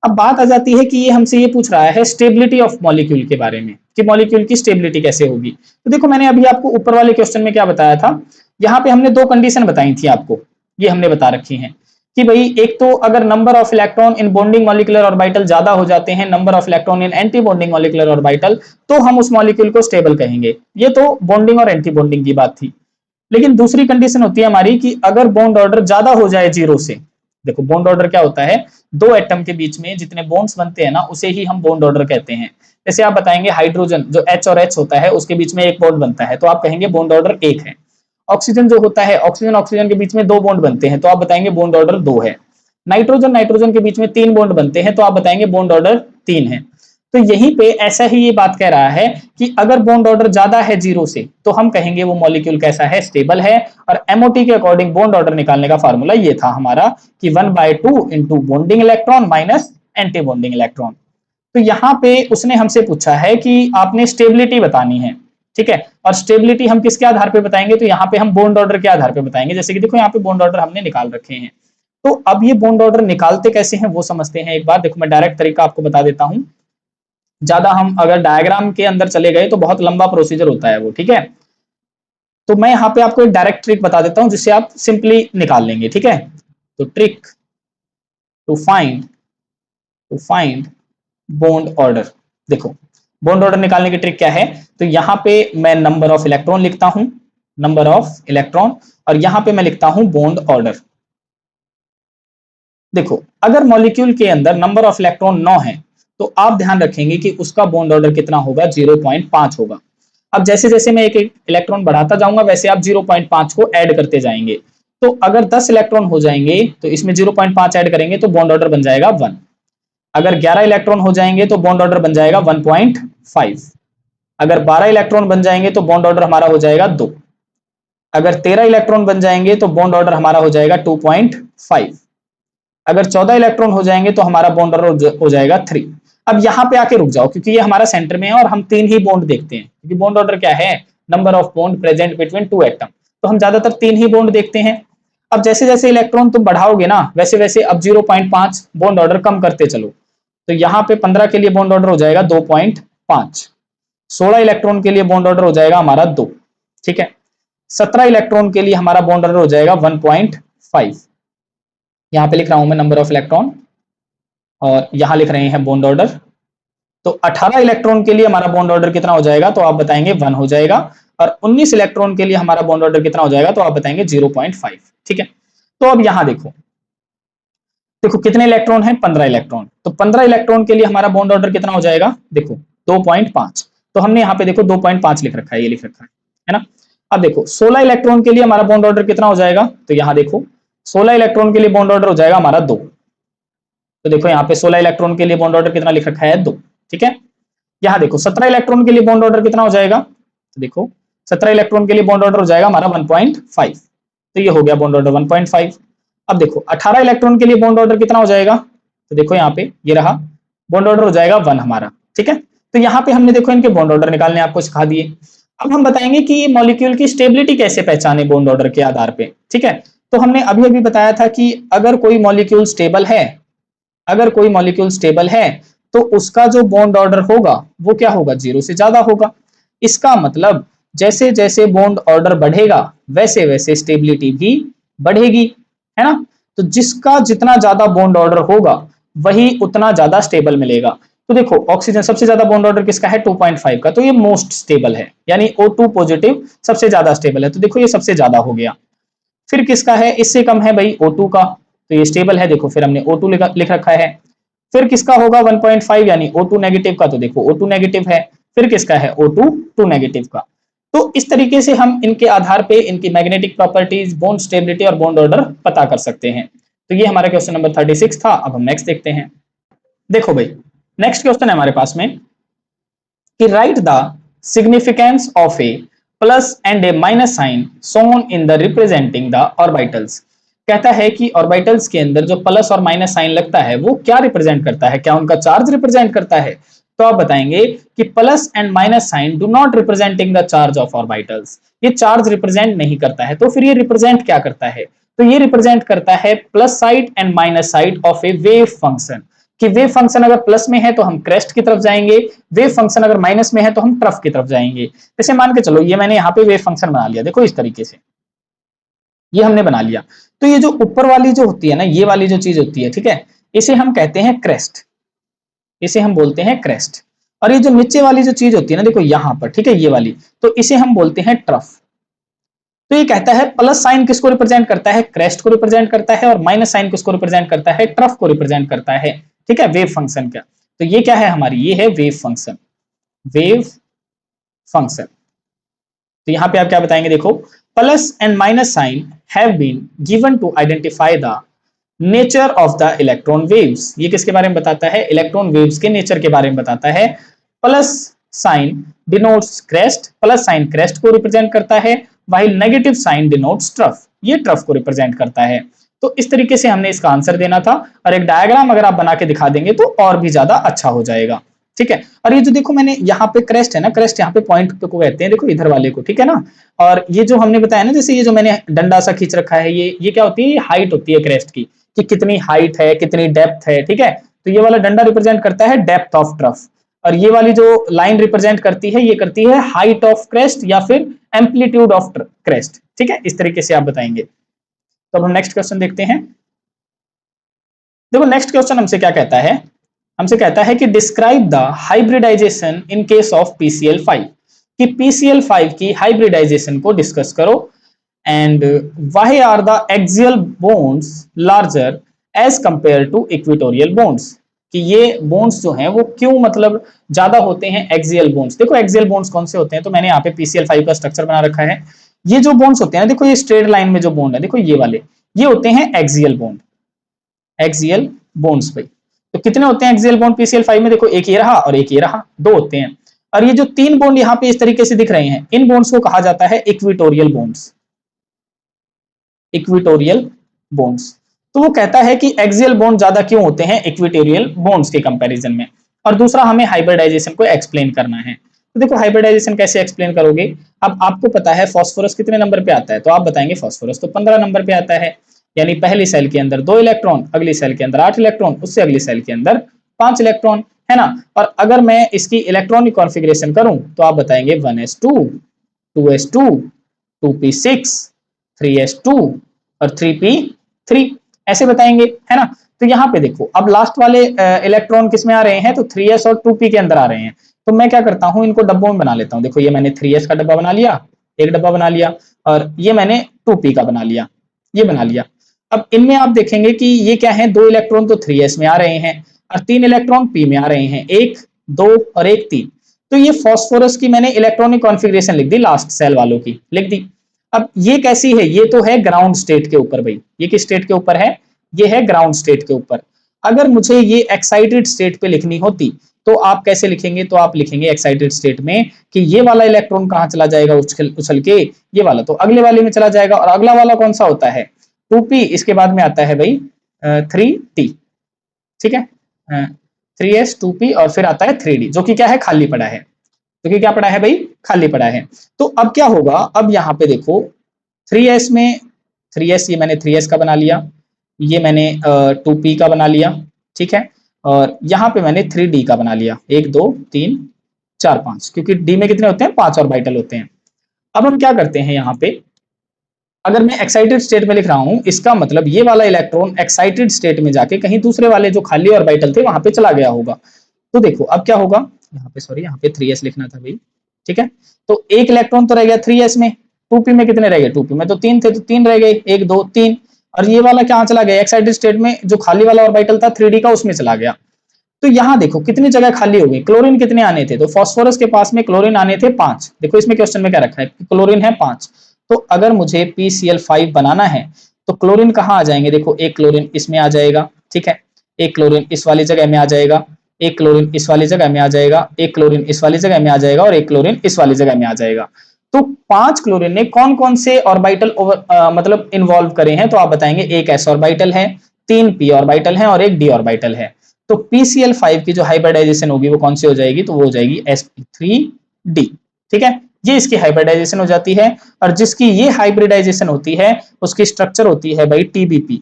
अब बात आ जाती है कि ये हमसे ये पूछ रहा है स्टेबिलिटी ऑफ मॉलिक्यूल के बारे में, कि मॉलिक्यूल की स्टेबिलिटी कैसे होगी। तो देखो मैंने अभी आपको ऊपर वाले क्वेश्चन में क्या बताया था, यहाँ पे हमने 2 कंडीशन बताई थी आपको, ये हमने बता रखी हैं कि भाई एक तो अगर number of electron in bonding molecular orbital ज्यादा हो जाते हैं number of electron in anti bonding molecular orbital, तो हम उस मॉलिक्यूल को स्टेबल कहेंगे। ये तो बॉन्डिंग और एंटी बॉन्डिंग की बात थी। लेकिन दूसरी कंडीशन होती है हमारी कि अगर बॉन्ड ऑर्डर ज्यादा हो जाए जीरो से। देखो बॉन्ड ऑर्डर क्या होता है, दो एटम के बीच में जितने बॉन्ड्स बनते हैं ना उसे ही हम बॉन्ड ऑर्डर कहते हैं। जैसे आप बताएंगे हाइड्रोजन जो H और H होता है उसके बीच में एक बॉन्ड बनता है तो आप कहेंगे बॉन्ड ऑर्डर 1 है। ऑक्सीजन जो होता है ऑक्सीजन ऑक्सीजन के बीच में दो बॉन्ड बनते हैं तो आप बताएंगे बॉन्ड ऑर्डर 2 है। नाइट्रोजन नाइट्रोजन के बीच में तीन बॉन्ड बनते हैं तो आप बताएंगे बॉन्ड ऑर्डर 3 है। तो यहीं पे ऐसा ही ये बात कह रहा है कि अगर बॉन्ड ऑर्डर ज्यादा है जीरो से तो हम कहेंगे वो मॉलिक्यूल कैसा है, स्टेबल है। और एमओटी के अकॉर्डिंग बॉन्ड ऑर्डर निकालने का फार्मूला ये था हमारा कि 1/2 into bonding electron minus anti bonding electron. तो यहाँ पे उसने हमसे पूछा है कि आपने स्टेबिलिटी बतानी है, ठीक है। और स्टेबिलिटी हम किसके आधार पे बताएंगे, तो यहाँ पे हम बॉन्ड ऑर्डर के आधार पे बताएंगे। जैसे कि देखो यहाँ पे बॉन्ड ऑर्डर हमने निकाल रखे हैं। तो अब ये बॉन्ड ऑर्डर निकालते कैसे हैं वो समझते हैं एक बार। देखो मैं डायरेक्ट तरीका आपको बता देता हूं, ज्यादा हम अगर डायग्राम के अंदर चले गए तो बहुत लंबा प्रोसीजर होता है वो, ठीक है। तो मैं यहाँ पे आपको एक डायरेक्ट ट्रिक बता देता हूं जिससे आप सिंपली निकाल लेंगे, ठीक है। तो trick to find bond order. देखो बॉन्ड ऑर्डर निकालने की ट्रिक क्या है, तो यहाँ पे मैं नंबर ऑफ इलेक्ट्रॉन लिखता हूं, नंबर ऑफ इलेक्ट्रॉन, और यहाँ पे मैं लिखता हूं बॉन्ड ऑर्डर। देखो अगर मॉलिक्यूल के अंदर नंबर ऑफ इलेक्ट्रॉन 9 है तो आप ध्यान रखेंगे कि उसका बॉन्ड ऑर्डर कितना होगा, 0.5 होगा। अब जैसे जैसे मैं एक एक इलेक्ट्रॉन बढ़ाता जाऊंगा वैसे आप 0.5 को ऐड करते जाएंगे। तो अगर 10 इलेक्ट्रॉन हो जाएंगे तो इसमें 0.5 ऐड करेंगे तो बॉन्ड ऑर्डर बन जाएगा 1। अगर 11 इलेक्ट्रॉन हो जाएंगे तो बॉन्ड ऑर्डर बन जाएगा 1.5। अगर 12 इलेक्ट्रॉन बन जाएंगे तो बॉन्ड ऑर्डर हमारा हो जाएगा 2। अगर 13 इलेक्ट्रॉन बन जाएंगे तो बॉन्ड ऑर्डर हमारा हो जाएगा 2.5। अगर 14 इलेक्ट्रॉन हो जाएंगे तो हमारा बॉन्ड ऑर्डर हो जाएगा 3। अब यहाँ पे आके रुक जाओ क्योंकि ये हमारा सेंटर में है और हम 3 ही बॉन्ड देखते हैं, क्योंकि बॉन्ड ऑर्डर क्या है, number of bond present between two atom. तो हम ज्यादातर 3 ही बॉन्ड देखते हैं। अब जैसे जैसे इलेक्ट्रॉन तुम बढ़ाओगे ना वैसे वैसे अब 0.5 बॉन्ड ऑर्डर कम करते चलो। तो यहाँ पे 15 के लिए बॉन्ड ऑर्डर हो जाएगा 2.5। 16 इलेक्ट्रॉन के लिए बॉन्ड ऑर्डर हो जाएगा हमारा 2, ठीक है। 17 इलेक्ट्रॉन के लिए हमारा बॉन्ड ऑर्डर हो जाएगा 1.5। यहाँ पे लिख रहा हूं मैं नंबर ऑफ इलेक्ट्रॉन और यहाँ लिख रहे हैं बॉन्ड ऑर्डर। तो 18 इलेक्ट्रॉन के लिए हमारा बॉन्ड ऑर्डर कितना हो जाएगा, तो आप बताएंगे 1 हो जाएगा। और 19 इलेक्ट्रॉन के लिए हमारा बॉन्ड ऑर्डर कितना हो जाएगा, तो आप बताएंगे 0.5, ठीक है। तो अब यहाँ देखो, देखो कितने इलेक्ट्रॉन है, 15 इलेक्ट्रॉन। तो 15 इलेक्ट्रॉन के लिए हमारा बॉन्ड ऑर्डर कितना हो जाएगा, देखो 2.5। तो हमने यहाँ पे देखो 2.5 लिख रखा है, ये लिख रखा है ना। अब देखो 16 इलेक्ट्रॉन के लिए हमारा बॉन्ड ऑर्डर कितना हो जाएगा, तो यहाँ देखो 16 इलेक्ट्रॉन के लिए बॉन्ड ऑर्डर हो जाएगा हमारा 2। तो देखो यहाँ पे 16 इलेक्ट्रॉन के लिए बॉन्ड ऑर्डर कितना लिख रखा है, 2, ठीक है। यहाँ देखो 17 इलेक्ट्रॉन के लिए बॉन्ड ऑर्डर कितना हो जाएगा, तो देखो 17 इलेक्ट्रॉन के लिए बॉन्ड ऑर्डर हो जाएगा हमारा 1.5। तो ये हो गया बॉन्ड ऑर्डर 1.5। अब देखो 18 इलेक्ट्रॉन के लिए बॉन्ड ऑर्डर कितना हो जाएगा, तो देखो यहाँ पे ये रहा, बॉन्ड ऑर्डर हो जाएगा 1 हमारा, ठीक है। तो यहाँ पे हमने देखो इनके बॉन्ड ऑर्डर निकालने आपको सिखा दिए। अब हम बताएंगे कि मॉलिक्यूल की स्टेबिलिटी कैसे पहचाने बॉन्ड ऑर्डर के आधार पे, ठीक है। तो हमने अभी अभी बताया था कि अगर कोई मॉलिक्यूल स्टेबल है, अगर कोई मॉलिक्यूल स्टेबल है तो उसका जो बॉन्ड ऑर्डर होगा वो क्या होगा, 0 से ज्यादा होगा। इसका मतलब जैसे जैसे बॉन्ड ऑर्डर बढ़ेगा वैसे वैसे स्टेबिलिटी भी बढ़ेगी, है ना। तो जिसका जितना ज्यादा बॉन्ड ऑर्डर होगा वही उतना ज्यादा स्टेबल मिलेगा। तो देखो ऑक्सीजन सबसे ज्यादा बॉन्ड ऑर्डर किसका है, 2.5 का, तो ये मोस्ट स्टेबल है, यानी O2 पॉजिटिव सबसे ज्यादा स्टेबल है। तो देखो ये सबसे ज्यादा हो गया। फिर किसका है, इससे कम है भाई O2 का, तो ये स्टेबल है, देखो फिर हमने O2 लिख रखा है। फिर किसका होगा 1.5 यानी O2 नेगेटिव का, तो देखो O2 नेगेटिव है। फिर किसका है O2 2 नेगेटिव का। तो इस तरीके से हम इनके आधार पे इनकी मैग्नेटिक प्रॉपर्टीज, बॉन्ड स्टेबिलिटी और बॉन्ड ऑर्डर पता कर सकते हैं। तो ये हमारा क्वेश्चन नंबर 36 था। अब हम नेक्स्ट देखते हैं। देखो भाई नेक्स्ट क्वेश्चन है हमारे पास में कि write the significance of a plus and a minus sign shown in the representing the orbitals. कहता है कि ऑर्बिटल्स के अंदर जो प्लस और माइनस साइन लगता है वो क्या रिप्रेजेंट करता है, क्या उनका चार्ज रिप्रेजेंट करता है। तो आप बताएंगे कि plus and minus sign do not representing the charge of orbitals, ये चार्ज रिप्रेजेंट नहीं करता है। तो फिर ये रिप्रेजेंट क्या करता है, तो ये रिप्रेजेंट करता है plus side and minus side of A wave function. कि वेव फंक्शन अगर प्लस में है तो हम क्रेस्ट की तरफ जाएंगे, वेव फंक्शन अगर माइनस में है तो हम ट्रफ की तरफ जाएंगे। जैसे मान के चलो ये मैंने यहाँ पे वेव फंक्शन बना लिया, देखो इस तरीके से ये हमने बना लिया। तो ये जो ऊपर वाली जो होती है ना, ये वाली जो चीज होती है, ठीक है, इसे हम कहते हैं क्रेस्ट, इसे हम बोलते हैं क्रेस्ट। और ये जो नीचे वाली जो चीज होती है ना, देखो यहाँ पर, ठीक है, ये वाली, तो इसे हम बोलते हैं ट्रफ। तो ये कहता है प्लस साइन किसको रिप्रेजेंट करता है, क्रेस्ट को रिप्रेजेंट करता है, और माइनस साइन किसको रिप्रेजेंट करता है, ट्रफ को रिप्रेजेंट करता है। ठीक है, वेव फंक्शन का। तो ये क्या है हमारी, ये है वेव फंक्शन, वेव फंक्शन। तो यहां पे आप क्या बताएंगे, देखो plus and minus sign have been given to identify the nature of the electron waves. ये किसके बारे में बताता है, इलेक्ट्रॉन वेव्स के नेचर के बारे में बताता है। Plus sign denotes crest, plus sign crest को रिप्रेजेंट करता है, while negative sign denotes trough, ये ट्रफ को रिप्रेजेंट करता है। तो इस तरीके से हमने इसका आंसर देना था, और एक डायग्राम अगर आप बना के दिखा देंगे तो और भी ज्यादा अच्छा हो जाएगा। ठीक है, और ये जो देखो मैंने यहाँ पे क्रेस्ट है ना, क्रेस्ट यहाँ पे पॉइंट को कहते हैं, देखो इधर वाले को, ठीक है ना। और ये जो हमने बताया ना, जैसे ये जो मैंने डंडा सा खींच रखा है, ये क्या होती है, हाइट होती है क्रेस्ट की, कि कितनी हाइट है, कितनी डेप्थ है। ठीक है, तो ये वाला डंडा रिप्रेजेंट करता है डेप्थ ऑफ ट्रफ, और ये वाली जो लाइन रिप्रेजेंट करती है, ये करती है हाइट ऑफ क्रेस्ट या फिर एम्पलीट्यूड ऑफ क्रेस्ट। ठीक है, इस तरीके से आप बताएंगे। तो अब हम नेक्स्ट क्वेश्चन देखते हैं। देखो नेक्स्ट क्वेश्चन हमसे क्या कहता है, हमसे कहता है कि describe the hybridisation in case of PCl5, कि PCl5 की हाइब्रिडाइजेशन को डिस्कस करो। And why are the axial bonds larger as compare to equatorial bonds, कि ये बॉन्ड्स जो हैं वो क्यों मतलब ज्यादा होते हैं एक्सियल बॉन्ड्स। देखो एक्सियल बॉन्ड्स कौन से होते हैं, तो मैंने यहाँ पे PCl5 का स्ट्रक्चर बना रखा है। ये जो बॉन्ड्स होते हैं, देखो ये स्ट्रेट लाइन में जो बॉन्ड है, देखो ये वाले, ये होते हैं एक्सियल बॉन्ड, एक्सियल बॉन्ड्स भाई। तो कितने होते हैं एक्सियल बॉन्ड PCl5 में, देखो एक ये रहा और एक ये रहा, दो होते हैं। और ये जो तीन बॉन्ड यहाँ पे इस तरीके से दिख रहे हैं, इन बॉन्ड्स को कहा जाता है इक्वेटोरियल बॉन्ड्स, इक्वेटोरियल बॉन्ड्स। तो वो कहता है कि एक्सियल बॉन्ड ज्यादा क्यों होते हैं इक्वेटोरियल बॉन्ड्स के कंपैरिजन में। और दूसरा हमें हाइब्रिडाइजेशन को एक्सप्लेन करना है। तो देखो हाइब्रिडाइजेशन कैसे एक्सप्लेन करोगे, अब आपको पता है फास्फोरस कितने नंबर पे आता है, तो आप बताएंगे फास्फोरस तो 15 नंबर पे आता है, यानी पहली सेल के अंदर 2 इलेक्ट्रॉन, अगली सेल के अंदर 8 इलेक्ट्रॉन, उससे अगली सेल के अंदर 5 इलेक्ट्रॉन, है ना। और अगर मैं इसकी इलेक्ट्रॉनिक कॉन्फ़िगरेशन करूं तो आप बताएंगे 1s2, 2s2, 2p6, 3s2 और 3p3, ऐसे बताएंगे, है ना। तो यहाँ पे देखो अब लास्ट वाले इलेक्ट्रॉन किस में आ रहे हैं, तो 3s और 2p के अंदर आ रहे हैं। तो मैं क्या करता हूँ, इनको डब्बों में बना लेता हूँ। देखो ये मैंने 3s का डब्बा बना लिया, एक डब्बा बना लिया, और ये मैंने 2p का बना लिया, ये बना लिया। अब इनमें आप देखेंगे कि ये क्या है, 2 इलेक्ट्रॉन तो 3s में आ रहे हैं और 3 इलेक्ट्रॉन p में आ रहे हैं, 1 2 और 1 3। तो ये फास्फोरस की मैंने इलेक्ट्रॉनिक कॉन्फ़िगरेशन लिख दी, लास्ट सेल वालों की लिख दी। अब ये कैसी है, ये तो है ग्राउंड स्टेट के ऊपर भाई, ये किस स्टेट के ऊपर है, ये है ग्राउंड स्टेट के ऊपर। अगर मुझे ये एक्साइटेड स्टेट पे लिखनी होती तो आप कैसे लिखेंगे, तो आप लिखेंगे एक्साइटेड स्टेट में कि ये वाला इलेक्ट्रॉन कहां चला जाएगा, उछल के ये वाला तो अगले वाले में चला जाएगा, और अगला वाला कौन सा होता है 2p, इसके बाद में आता है भाई 3t। ठीक है, 3s 2p और फिर आता है 3d, जो कि क्या है, खाली पड़ा है, जो कि क्या पड़ा है भाई, खाली पड़ा है। तो अब क्या होगा, अब यहाँ पे देखो 3s में 3s, ये मैंने 3s का बना लिया, ये मैंने 2p का बना लिया, ठीक है, और यहाँ पे मैंने 3d का बना लिया, 1 2 3 4 5, क्योंकि d में कितने होते हैं, 5 ऑर्बिटल होते हैं। अब हम क्या करते हैं, यहाँ पे अगर मैं एक्साइटेड स्टेट में लिख रहा हूं, इसका मतलब ये वाला इलेक्ट्रॉन एक्साइटेड स्टेट में जाके कहीं दूसरे वाले जो खाली ऑर्बिटल थे वहां पे चला गया होगा। तो देखो अब क्या होगा, यहाँ पे सॉरी, यहाँ पे 3s लिखना था भाई। ठीक है, तो एक इलेक्ट्रॉन तो रह गया 3s में, 2p में कितने रह गए, 2p में तो 3 थे, तो 3 रह गए, 1 2 3। और ये वाला कहाँ चला गया, एक्साइटेड स्टेट में जो खाली वाला ऑर्बिटल था 3d का, उसमें चला गया। तो यहाँ देखो कितनी जगह खाली हो गई, क्लोरीन कितने आने थे, तो फास्फोरस के पास में क्लोरीन आने थे 5। देखो इसमें क्वेश्चन में क्या रखा है, क्लोरीन है 5। तो अगर मुझे PCl5 बनाना है तो क्लोरीन कहाँ आ जाएंगे, देखो एक क्लोरीन इसमें आ जाएगा, ठीक है, एक क्लोरीन इस वाली जगह में आ जाएगा, एक क्लोरीन इस वाली जगह में आ जाएगा, एक क्लोरीन इस वाली जगह में आ जाएगा, और एक क्लोरीन इस वाली जगह में आ जाएगा। तो 5 क्लोरीन ने कौन कौन से ऑर्बिटल मतलब इन्वॉल्व करे हैं, तो आप बताएंगे एक s ऑर्बिटल है, 3 p ऑर्बिटल है और एक d ऑर्बिटल है। तो PCl5 की जो हाइब्रिडाइजेशन होगी वो कौन सी हो जाएगी, तो वो हो जाएगी sp3d। ठीक है, ये इसकी हाइब्रिडाइजेशन हो जाती है, और जिसकी ये हाइब्रिडाइजेशन होती है उसकी स्ट्रक्चर होती है भाई TBP,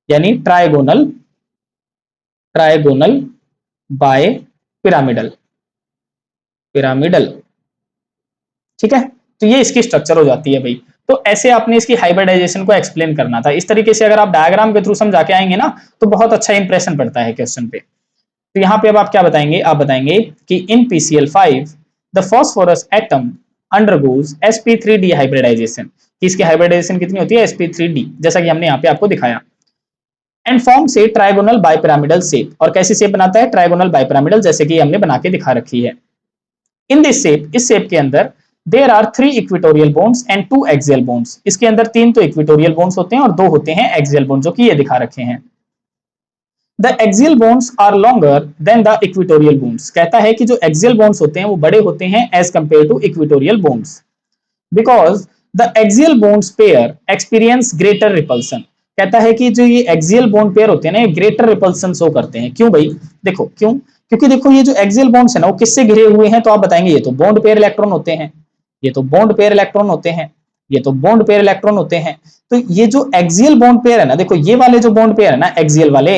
यानी trigonal, trigonal bipyramidal, pyramidal. ठीक है, तो ये इसकी स्ट्रक्चर हो जाती है भाई। तो ऐसे आपने इसकी हाइब्रिडाइजेशन को एक्सप्लेन करना था। इस तरीके से अगर आप डायग्राम के थ्रू समझा के आएंगे ना तो बहुत अच्छा इंप्रेशन पड़ता है क्वेश्चन पे। तो यहाँ पे अब आप क्या बताएंगे, आप बताएंगे कि in PCl5 the phosphorus atom undergoes sp3d hybridisation. कि इसकी हाइब्रिडाइजेशन कितनी होती है, sp3d, जैसा कि हमने यहाँ पे आपको दिखाया। एंड फॉर्म से ट्राइगोनल बाइपिरामिडल शेप, और कैसी शेप बनाता है, ट्राइगोनल बाइपिरामिडल, जैसे कि हमने बना के दिखा रखी है। इन दिस शेप, इस शेप के अंदर there are 3 equatorial bonds and 2 axial bonds, इसके अंदर 3 तो इक्वेटोरियल बोन्स होते हैं और 2 होते हैं एक्सियल बोन्स, जो कि ये दिखा रखे हैं। The axial bonds are longer than the equatorial bonds, कहता है कि जो एक्सियल बोन्स होते हैं वो बड़े होते हैं as compare to equatorial bonds, because the axial bonds pair experience greater repulsion, कहता है कि जो ये एक्सियल बोन पेयर होते हैं ना, ये ग्रेटर रिपल्सन शो करते हैं। क्यों भाई, देखो क्यों, क्योंकि देखो ये जो एक्सियल बॉन्ड्स है ना, वो किससे घिरे हुए हैं, तो आप बताएंगे ये तो बॉन्ड पेयर इलेक्ट्रॉन होते हैं, ये तो बॉन्ड पेयर इलेक्ट्रॉन होते हैं, ये तो बॉन्ड पेयर इलेक्ट्रॉन होते हैं। तो ये जो एक्सियल बॉन्ड पेयर है ना, देखो ये वाले जो बॉन्ड पेयर है ना, एक्सियल वाले,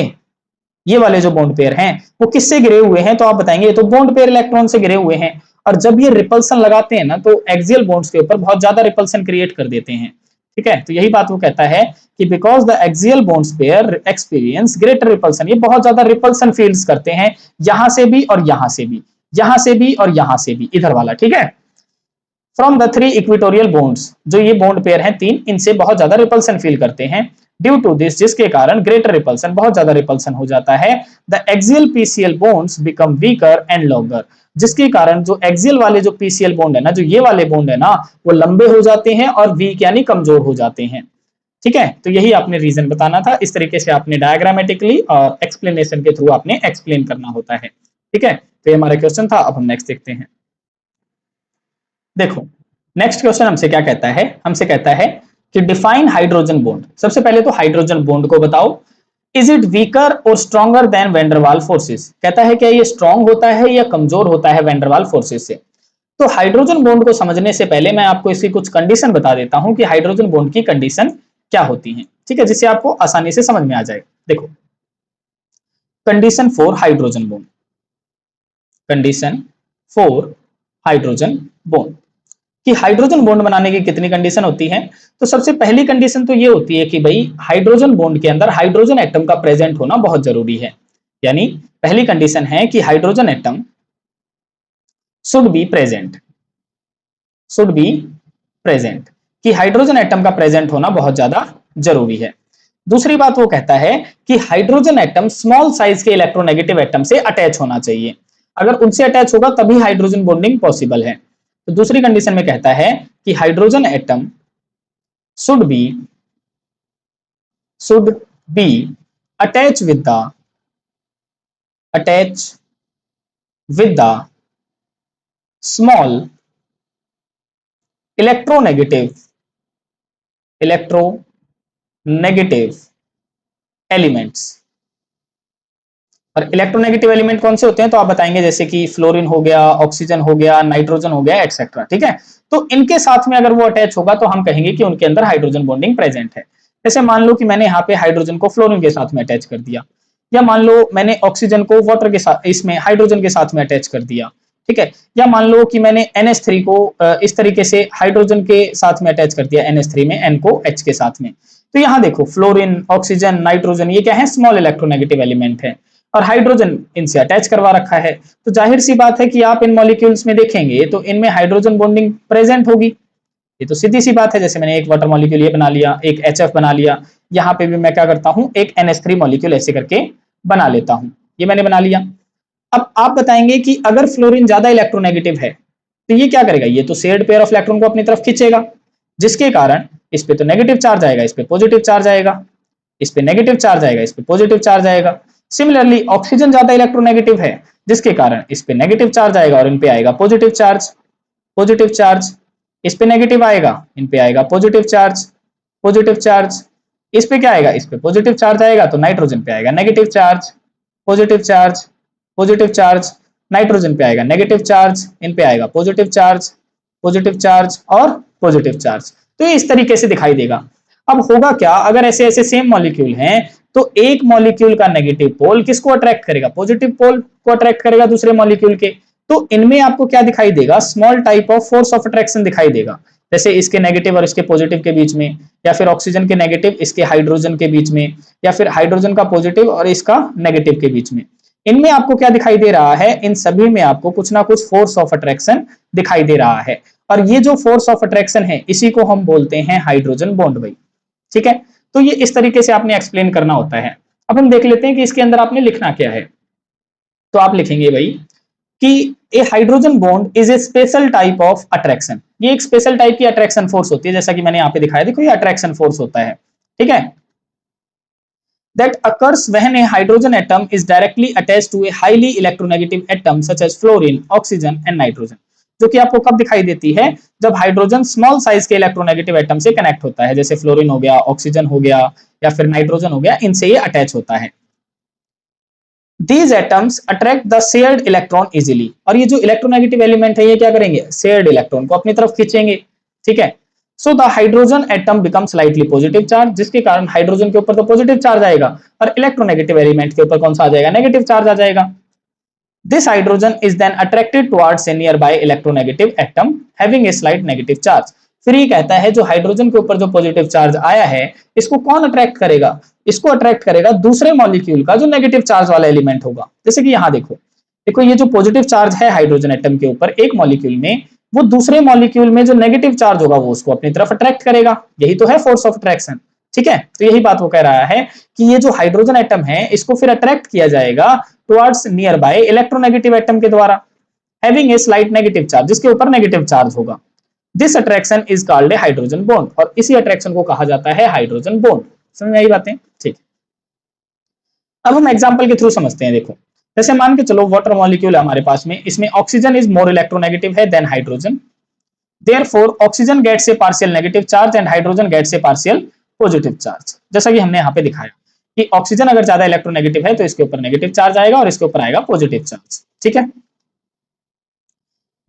ये वाले जो बॉन्ड पेयर हैं वो किससे घिरे हुए हैं, तो आप बताएंगे ये तो बॉन्ड पेयर इलेक्ट्रॉन से घिरे हुए हैं। और जब ये रिपल्सन लगाते हैं ना, तो एक्सियल बॉन्ड्स के ऊपर बहुत ज्यादा रिपल्सन क्रिएट कर देते हैं। ठीक है, तो यही बात वो कहता है कि because the axial bonds pair experience greater repulsion, ये बहुत ज्यादा रिपल्सन फील्स करते हैं, यहां से भी और यहां से भी, यहां से भी और यहां से भी, इधर वाला। ठीक है, फ्रॉम द 3 इक्वेटोरियल बॉन्ड्स, जो ये बॉन्ड पेयर हैं 3, इनसे बहुत ज्यादा रिपल्सन फील करते हैं। ड्यू टू दिस, जिसके कारण ग्रेटर रिपल्सन, बहुत ज्यादा रिपल्सन हो जाता है। The axial PCL bonds become weaker and longer, जिसके कारण जो एक्सियल वाले जो पीसीएल बॉन्ड है ना, जो ये वाले बॉन्ड है ना, वो लंबे हो जाते हैं और वीक यानी कमजोर हो जाते हैं। ठीक है, तो यही आपने रीजन बताना था, इस तरीके से आपने डायग्रामेटिकली और एक्सप्लेनेशन के थ्रू आपने एक्सप्लेन करना होता है। ठीक है, तो ये हमारा क्वेश्चन था। अब हम नेक्स्ट देखते हैं। देखो नेक्स्ट क्वेश्चन हमसे क्या कहता है, हमसे कहता है कि डिफाइन हाइड्रोजन बॉन्ड। सबसे पहले तो हाइड्रोजन बॉन्ड को बताओ। इज इट वीकर और स्ट्रॉन्गर देन वैंडरवाल फोर्सेस, कहता है क्या ये स्ट्रॉन्ग होता है या कमजोर होता है वैंडरवाल फोर्सेस से। तो हाइड्रोजन बॉन्ड को समझने से पहले मैं आपको इसकी कुछ कंडीशन बता देता हूं कि हाइड्रोजन बॉन्ड की कंडीशन क्या होती है। ठीक है, जिससे आपको आसानी से समझ में आ जाए। देखो condition for hydrogen bond, condition for hydrogen bond, कि हाइड्रोजन बॉन्ड बनाने की कितनी कंडीशन होती है। तो सबसे पहली कंडीशन तो ये होती है कि भाई हाइड्रोजन बॉन्ड के अंदर हाइड्रोजन एटम का प्रेजेंट होना बहुत जरूरी है। यानी पहली कंडीशन है कि hydrogen atom should be present, should be present, कि हाइड्रोजन एटम का प्रेजेंट होना बहुत ज्यादा जरूरी है। दूसरी बात वो कहता है कि हाइड्रोजन एटम स्मॉल साइज के इलेक्ट्रोनेगेटिव एटम से अटैच होना चाहिए, अगर उनसे अटैच होगा तभी हाइड्रोजन बॉन्डिंग पॉसिबल है। तो दूसरी कंडीशन में कहता है कि hydrogen atom should be attach with the, attach with the small electronegative elements. और इलेक्ट्रोनेगेटिव एलिमेंट कौन से होते हैं, तो आप बताएंगे जैसे कि फ्लोरीन हो गया, ऑक्सीजन हो गया, नाइट्रोजन हो गया, एक्सेट्रा। ठीक है, तो इनके साथ में अगर वो अटैच होगा तो हम कहेंगे कि उनके अंदर हाइड्रोजन बॉन्डिंग प्रेजेंट है। जैसे मान लो कि मैंने यहाँ पे हाइड्रोजन को फ्लोरीन के साथ में अटैच कर दिया, या मान लो मैंने ऑक्सीजन को वाटर के साथ, इसमें हाइड्रोजन के साथ में अटैच कर दिया। ठीक है, या मान लो कि मैंने NH3 को इस तरीके से हाइड्रोजन के साथ में अटैच कर दिया, NH3 में N को H के साथ में। तो यहाँ देखो फ्लोरीन, ऑक्सीजन, नाइट्रोजन, ये क्या है, स्मॉल इलेक्ट्रोनेगेटिव एलिमेंट है, और हाइड्रोजन इनसे अटैच करवा रखा है। तो जाहिर सी बात है कि आप इन मॉलिक्यूल्स में देखेंगे तो इनमें हाइड्रोजन बॉन्डिंग प्रेजेंट होगी, ये तो सीधी सी बात है। जैसे मैंने एक वाटर मॉलिक्यूल ये बना लिया, एक HF बना लिया, यहाँ पे भी मैं क्या करता हूँ, एक NH3 मॉलिक्यूल ऐसे करके बना लेता हूँ, ये मैंने बना लिया। अब आप बताएंगे कि अगर फ्लोरीन ज्यादा इलेक्ट्रोनेगेटिव है तो ये क्या करेगा, ये तो शेयर्ड पेयर ऑफ इलेक्ट्रॉन को अपनी तरफ खींचेगा, जिसके कारण इस पे तो नेगेटिव चार्ज आएगा, इस पे पॉजिटिव चार्ज आएगा, इस पे नेगेटिव चार्ज आएगा, इस पे पॉजिटिव चार्ज आएगा। सिमिलरली ऑक्सीजन ज्यादा इलेक्ट्रोनेगेटिव है, जिसके कारण इस पे नेगेटिव चार्ज आएगा और इन पे आएगा पॉजिटिव चार्ज, पॉजिटिव चार्ज, इस पे नेगेटिव आएगा, इन पे आएगा पॉजिटिव चार्ज, पॉजिटिव चार्ज, इस पे क्या आएगा, इस पे पॉजिटिव चार्ज आएगा तो नाइट्रोजन पे आएगा negative charge, positive charge, positive charge, nitrogen पे आएगा नेगेटिव चार्ज, इन पे आएगा पॉजिटिव चार्ज, पॉजिटिव चार्ज और पॉजिटिव चार्ज। तो ये इस तरीके से दिखाई देगा। अब होगा क्या, अगर ऐसे ऐसे सेम मॉलिक्यूल हैं तो एक मॉलिक्यूल का नेगेटिव पोल किसको अट्रैक्ट करेगा, पॉजिटिव पोल को अट्रैक्ट करेगा दूसरे मॉलिक्यूल के। तो इनमें आपको क्या दिखाई देगा, small type of force of attraction दिखाई देगा, जैसे इसके नेगेटिव और इसके पॉजिटिव के बीच में, या फिर ऑक्सीजन के नेगेटिव इसके हाइड्रोजन के बीच में, या फिर हाइड्रोजन का पॉजिटिव और इसका नेगेटिव के बीच में। इनमें आपको क्या दिखाई दे रहा है, इन सभी में आपको कुछ ना कुछ फोर्स ऑफ अट्रैक्शन दिखाई दे रहा है। और ये जो फोर्स ऑफ अट्रैक्शन है इसी को हम बोलते हैं हाइड्रोजन बॉन्ड भाई। ठीक है, तो ये इस तरीके से आपने एक्सप्लेन करना होता है। अब हम देख लेते हैं कि इसके अंदर आपने लिखना क्या है। तो आप लिखेंगे भाई कि a hydrogen bond is a special type of attraction. ये एक स्पेशल टाइप की अट्रैक्शन फोर्स होती है, जैसा कि मैंने यहाँ पे दिखाया, देखो ये अट्रैक्शन फोर्स होता है। ठीक है, that occurs when a hydrogen atom is directly attached to a highly electronegative atom such as fluorine, oxygen and nitrogen। जो कि आपको कब दिखाई देती है, जब हाइड्रोजन स्मॉल साइज के इलेक्ट्रोनेगेटिव एटम से कनेक्ट होता है, जैसे फ्लोरीन हो गया, ऑक्सीजन हो गया या फिर नाइट्रोजन हो गया, इनसे ये अटैच होता है। These atoms attract the shared electron easily। और ये जो इलेक्ट्रोनेगेटिव एलिमेंट है ये क्या करेंगे, शेयर्ड इलेक्ट्रॉन को अपनी तरफ खींचेंगे। ठीक है, so the hydrogen atom become slightly positive charge, जिसके कारण हाइड्रोजन के ऊपर तो पॉजिटिव चार्ज आएगा और इलेक्ट्रोनेगेटिव एलिमेंट के ऊपर कौन सा आ जाएगा, नेगेटिव चार्ज आ जाएगा। This hydrogen is then attracted towards a nearby electronegative atom having a slight negative charge। फिर ये कहता है जो हाइड्रोजन के ऊपर जो पॉजिटिव चार्ज आया है इसको कौन अट्रैक्ट करेगा, इसको अट्रैक्ट करेगा दूसरे मॉलिक्यूल का जो नेगेटिव चार्ज वाला एलिमेंट होगा। जैसे कि यहाँ देखो, देखो ये जो पॉजिटिव चार्ज है हाइड्रोजन एटम के ऊपर एक मॉलिक्यूल में, वो दूसरे मॉलिक्यूल में जो नेगेटिव चार्ज होगा वो उसको अपनी तरफ अट्रैक्ट करेगा। यही तो है फोर्स ऑफ अट्रैक्शन। ठीक है, तो यही बात वो कह रहा है कि ये जो हाइड्रोजन एटम है इसको फिर अट्रैक्ट किया जाएगा towards near by electronegative atom के द्वारा having a slight negative charge, जिसके ऊपर नेगेटिव चार्ज होगा। This attraction is called a hydrogen bond, और इसी अट्रैक्शन को कहा जाता है हाइड्रोजन बॉन्ड। समझ में आई बातें? ठीक, अब हम एग्जांपल के थ्रू समझते हैं। देखो, जैसे मान के चलो वाटर मॉलिक्यूल है हमारे पास में, इसमें ऑक्सीजन इज मोर इलेक्ट्रोनेगेटिव है than hydrogen, therefore oxygen gets a partial negative charge and hydrogen gets a partial positive charge. जैसा कि हमने यहाँ पे दिखाया कि ऑक्सीजन अगर ज्यादा इलेक्ट्रोनेगेटिव है तो इसके ऊपर नेगेटिव चार्ज आएगा और इसके ऊपर आएगा पॉजिटिव चार्ज। ठीक है,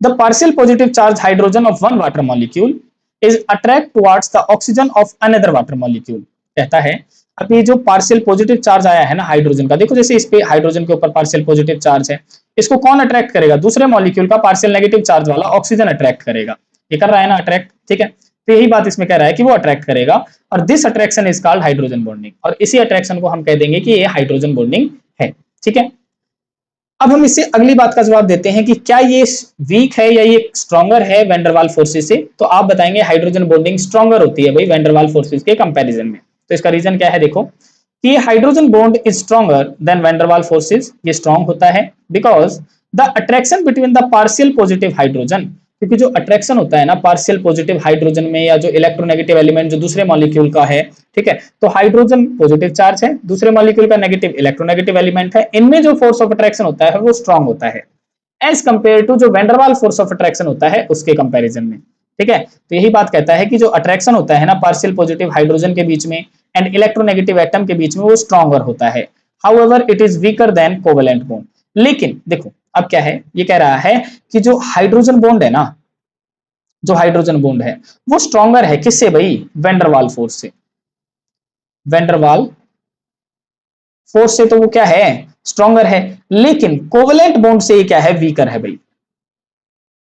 the partial positive charge hydrogen of one water molecule is attract towards the oxygen of another water molecule. कहता है अब ये जो पार्शियल पॉजिटिव चार्ज आया है ना हाइड्रोजन का, देखो जैसे इस पे हाइड्रोजन के ऊपर पार्शियल पॉजिटिव चार्ज है, इसको कौन अट्रैक्ट करेगा, दूसरे मॉलिक्यूल का पार्शियल नेगेटिव चार्ज वाला ऑक्सीजन अट्रैक्ट करेगा। ये कर रहा है ना अट्रैक्ट। ठीक है, तो यही बात इसमें कह रहा है कि वो अट्रैक्ट करेगा, और this attraction is called hydrogen bonding, और इसी अट्रैक्शन को हम कह देंगे कि ये हाइड्रोजन बॉन्डिंग है। ठीक है, अब हम इससे अगली बात का जवाब देते हैं कि क्या ये वीक है या ये स्ट्रॉन्गर है वैंडरवाल फोर्सेस से। तो आप बताएंगे हाइड्रोजन बॉन्डिंग स्ट्रॉन्गर होती है भाई वैंडरवाल फोर्सेस के कंपैरिजन में। तो इसका रीजन क्या है, देखो कि ये hydrogen bond is stronger than van der Waals forces. ये स्ट्रॉन्ग होता है because the attraction between the partial positive hydrogen, क्योंकि जो अट्रैक्शन होता है ना पार्शियल पॉजिटिव हाइड्रोजन में या जो इलेक्ट्रोनेगेटिव एलिमेंट जो दूसरे मॉलिक्यूल का है, ठीक है, तो हाइड्रोजन पॉजिटिव चार्ज है, दूसरे मॉलिक्यूल का नेगेटिव इलेक्ट्रोनेगेटिव एलिमेंट है, इनमें जो फोर्स ऑफ अट्रैक्शन होता है वो स्ट्रांग होता है एज कंपेयर टू जो वैंडरवाल फोर्स ऑफ अट्रैक्शन होता है उसके कंपैरिजन में। ठीक है, तो यही बात कहता है कि जो अट्रैक्शन होता है ना पार्शियल पॉजिटिव हाइड्रोजन के बीच में एंड इलेक्ट्रोनेगेटिव एटम के बीच में वो स्ट्रॉन्गर होता है। However it is weaker then covalent bond. लेकिन देखो अब क्या है, ये कह रहा है कि जो हाइड्रोजन बॉन्ड है ना, जो हाइड्रोजन बॉन्ड है वो स्ट्रॉन्गर है किससे भाई, वैंडरवाल फोर्स से। वैंडरवाल फोर्स से तो वो क्या है, स्ट्रॉन्गर है, लेकिन कोवेलेंट बॉन्ड से ये क्या है, वीकर है भाई।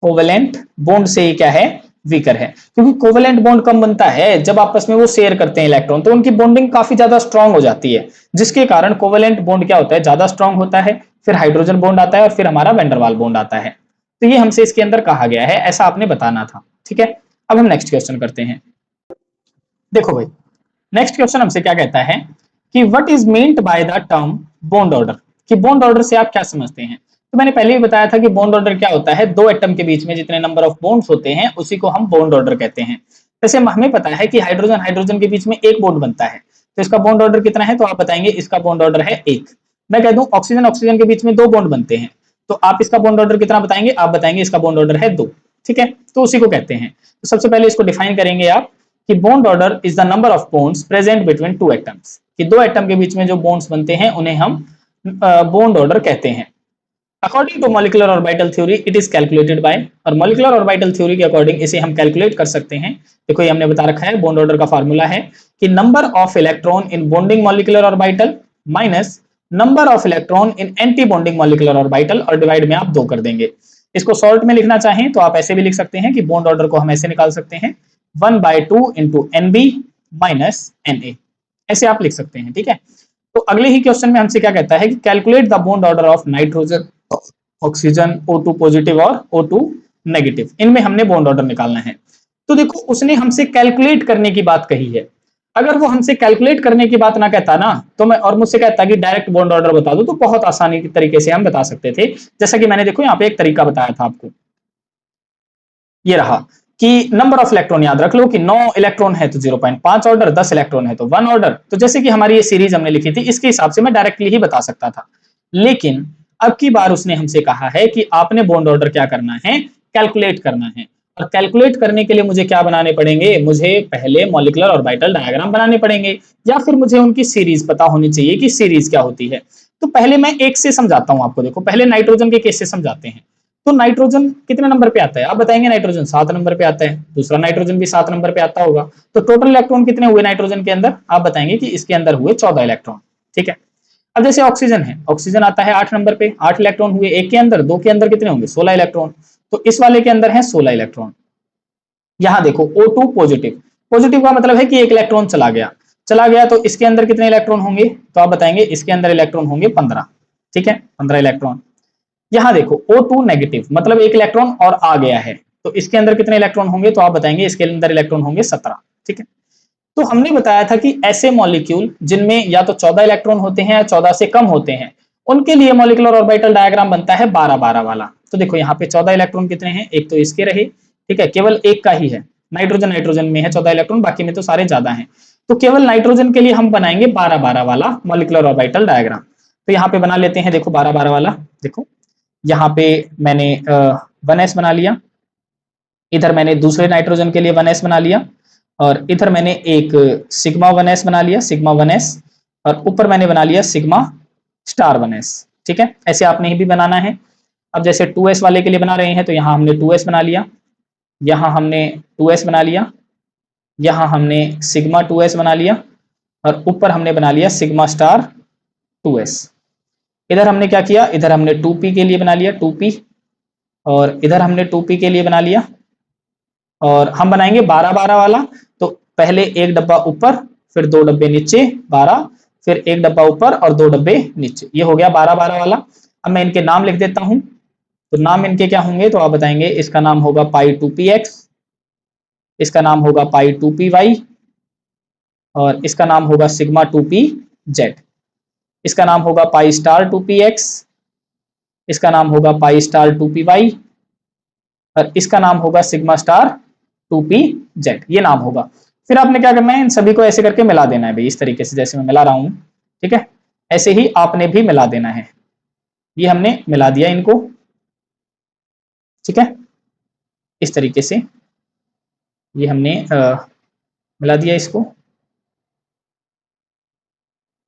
कोवेलेंट बॉन्ड से ये क्या है, वीकर है, क्योंकि कोवेलेंट बॉन्ड कब बनता है, जब आपस में वो शेयर करते हैं इलेक्ट्रॉन, तो उनकी बॉन्डिंग काफी ज्यादा स्ट्रांग हो जाती है, जिसके कारण कोवेलेंट बॉन्ड क्या होता है, ज्यादा स्ट्रांग होता है, फिर हाइड्रोजन बॉन्ड आता है और फिर हमारा वैंडरवाल बॉन्ड आता है। तो ये हमसे इसके अंदर कहा गया है, ऐसा आपने बताना था। ठीक है, अब हम नेक्स्ट क्वेश्चन करते हैं। देखो भाई नेक्स्ट क्वेश्चन हमसे क्या कहता है कि what is meant by the term bond order, कि बॉन्ड ऑर्डर से आप क्या समझते हैं। तो मैंने पहले भी बताया था कि बॉन्ड ऑर्डर क्या होता है, दो एटम के बीच में जितने नंबर ऑफ बॉन्ड्स होते हैं उसी को हम बॉन्ड ऑर्डर कहते हैं। जैसे हमें पता है कि हाइड्रोजन हाइड्रोजन के बीच में एक बॉन्ड बनता है, तो इसका बॉन्ड ऑर्डर कितना है, तो आप बताएंगे इसका बॉन्ड ऑर्डर है एक। मैं कह दूं ऑक्सीजन ऑक्सीजन के बीच में दो बॉन्ड बनते हैं, तो आप इसका बॉन्ड ऑर्डर कितना बताएंगे, आप बताएंगे इसका बॉन्ड ऑर्डर है दो। ठीक है, तो उसी को कहते हैं। तो सबसे पहले इसको डिफाइन करेंगे आप कि bond order is the number of bonds present between two atoms, कि दो एटम के बीच में जो बॉन्ड्स बनते हैं उन्हें हम बॉन्ड ऑर्डर कहते हैं। According to molecular orbital theory it is calculated by, और मॉलिक्यूलर ऑर्बिटल थ्योरी के अकॉर्डिंग इसे हम कैलकुलेट कर सकते हैं। देखो ये हमने बता रखा है, बॉन्ड ऑर्डर का फार्मूला है कि number of electron in bonding molecular orbital minus number of electron in anti bonding molecular orbital, और डिवाइड में आप दो कर देंगे। इसको शॉर्ट में लिखना चाहें तो आप ऐसे भी लिख सकते हैं कि बॉन्ड ऑर्डर को हम ऐसे निकाल सकते हैं 1/2 इंटू NB माइनस Na, ऐसे आप लिख सकते हैं। ठीक है, तो अगले ही क्वेश्चन में हमसे क्या कहता है कि calculate the bond order of nitrogen oxygen O2 positive और O2 नेगेटिव, इनमें हमने बॉन्ड ऑर्डर निकालना है। तो देखो उसने हमसे कैलकुलेट करने की बात कही है, अगर वो हमसे कैलकुलेट करने की बात ना कहता ना तो मैं और मुझसे कहता कि डायरेक्ट बॉन्ड ऑर्डर बता दो, तो बहुत आसानी के तरीके से हम बता सकते थे। जैसा कि मैंने देखो यहाँ पे एक तरीका बताया था आपको, ये रहा कि नंबर ऑफ इलेक्ट्रॉन याद रख लो कि 9 इलेक्ट्रॉन है तो 0.5 ऑर्डर, 10 इलेक्ट्रॉन है तो 1 ऑर्डर। तो जैसे कि हमारी ये सीरीज हमने लिखी थी इसके हिसाब से मैं डायरेक्टली ही बता सकता था, लेकिन अब की बार उसने हमसे कहा है कि आपने बॉन्ड ऑर्डर क्या करना है, कैलकुलेट करना है। और कैलकुलेट करने के लिए मुझे क्या बनाने पड़ेंगे, मुझे पहले मॉलिक्यूलर ऑर्बिटल डायग्राम बनाने पड़ेंगे, या फिर मुझे उनकी सीरीज पता होनी चाहिए कि सीरीज क्या होती है। तो पहले मैं एक से समझाता हूं आपको, देखो पहले नाइट्रोजन के केस से समझाते हैं। तो नाइट्रोजन कितने नंबर पे आता है आप बताएंगे, नाइट्रोजन 7 नंबर पे आता है, दूसरा नाइट्रोजन भी 7 नंबर पे आता होगा। तो टोटल इलेक्ट्रॉन कितने हुए नाइट्रोजन के अंदर, आप बताएंगे कि इसके अंदर हुए 14 इलेक्ट्रॉन। ठीक है, अब जैसे ऑक्सीजन है, ऑक्सीजन आता है 8 नंबर पे, 8 इलेक्ट्रॉन हुए एक के अंदर, दो के अंदर कितने होंगे 16 इलेक्ट्रॉन। तो इस वाले के अंदर है 16 इलेक्ट्रॉन। यहां देखो O2 पॉजिटिव, पॉजिटिव का मतलब है कि एक इलेक्ट्रॉन चला गया, चला गया तो इसके अंदर कितने इलेक्ट्रॉन होंगे, तो आप बताएंगे इसके अंदर इलेक्ट्रॉन होंगे 15। ठीक है, 15 इलेक्ट्रॉन। यहां देखो O2 नेगेटिव, मतलब एक इलेक्ट्रॉन और आ गया है, तो इसके अंदर कितने इलेक्ट्रॉन होंगे, तो आप बताएंगे इसके अंदर इलेक्ट्रॉन होंगे 17। ठीक है, तो हमने बताया था कि ऐसे मॉलिक्यूल जिनमें या तो 14 इलेक्ट्रॉन होते हैं या 14 से कम होते हैं, उनके लिए मॉलिक्यूलर ऑर्बिटल डायग्राम बनता है 12-12 वाला। तो देखो यहाँ पे 14 इलेक्ट्रॉन कितने हैं, एक तो इसके रहे, ठीक है, केवल एक का ही है, नाइट्रोजन, नाइट्रोजन में है 14 इलेक्ट्रॉन, बाकी में तो सारे ज्यादा हैं। तो केवल नाइट्रोजन के लिए हम बनाएंगे 12-12 वाला मॉलिक्यूलर ऑर्बिटल डायग्राम। तो यहाँ पे बना लेते हैं, देखो 12-12 वाला। देखो यहाँ पे मैंने 1s बना लिया, इधर मैंने दूसरे नाइट्रोजन के लिए 1s बना लिया, और इधर मैंने एक सिग्मा 1s बना लिया, सिग्मा 1s, और ऊपर मैंने बना लिया सिग्मा स्टार 1s। ठीक है, ऐसे आपने ही भी बनाना है। अब जैसे 2s वाले के लिए बना रहे हैं तो यहाँ हमने 2s बना लिया, यहाँ हमने 2s बना लिया, यहाँ हमने सिग्मा 2s बना लिया, और ऊपर हमने बना लिया सिग्मा स्टार 2s। इधर हमने क्या किया, इधर हमने 2p के लिए बना लिया 2p, और इधर हमने 2p के लिए बना लिया, और हम बनाएंगे 12-12 वाला। तो पहले एक डब्बा ऊपर, फिर दो डब्बे नीचे 12, फिर एक डब्बा ऊपर और दो डब्बे नीचे, ये हो गया 12-12 वाला। अब मैं इनके नाम लिख देता हूं, तो नाम इनके क्या होंगे, तो आप बताएंगे इसका नाम होगा पाई 2px, इसका नाम होगा पाई 2py, और इसका नाम होगा सिग्मा 2pz, इसका नाम होगा पाई स्टार 2px, इसका नाम होगा पाई स्टार 2py, और इसका नाम होगा सिग्मा स्टार 2pz, ये नाम होगा। फिर आपने क्या करना है, इन सभी को ऐसे करके मिला देना है भाई, इस तरीके से जैसे मैं मिला रहा हूं। ठीक है, ऐसे ही आपने भी मिला देना है, ये हमने मिला दिया इनको। ठीक है, इस तरीके से ये हमने मिला दिया इसको,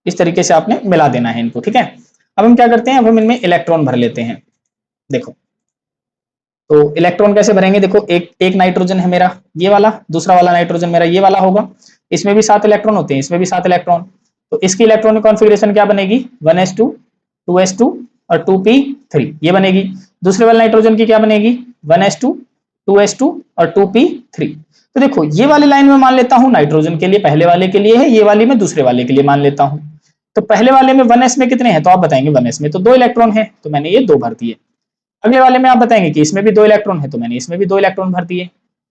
इस तरीके से आपने मिला देना है इनको। ठीक है, अब हम क्या करते हैं, अब हम इनमें इलेक्ट्रॉन भर लेते हैं। देखो तो इलेक्ट्रॉन कैसे भरेंगे, देखो एक एक नाइट्रोजन है मेरा ये वाला, दूसरा वाला नाइट्रोजन मेरा ये वाला होगा, इसमें भी 7 इलेक्ट्रॉन होते हैं, इसमें भी 7 इलेक्ट्रॉन। तो इसकी इलेक्ट्रॉनिक कॉन्फ़िगरेशन क्या बनेगी, 1s2 2s2 और 2p3, ये बनेगी। दूसरे वाले नाइट्रोजन की क्या बनेगी, 1s2 2s2 और 2p3। तो देखो ये वाली लाइन में मान लेता हूं नाइट्रोजन के लिए पहले वाले के लिए है, ये वाली मैं दूसरे वाले के लिए मान लेता हूं। तो पहले वाले में 1s में कितने हैं, तो आप बताएंगे 1s में तो 2 इलेक्ट्रॉन है, तो मैंने ये 2 भर दिए। अगले वाले में आप बताएंगे कि इसमें भी 2 इलेक्ट्रॉन है, तो मैंने इसमें भी 2 इलेक्ट्रॉन भर दिए।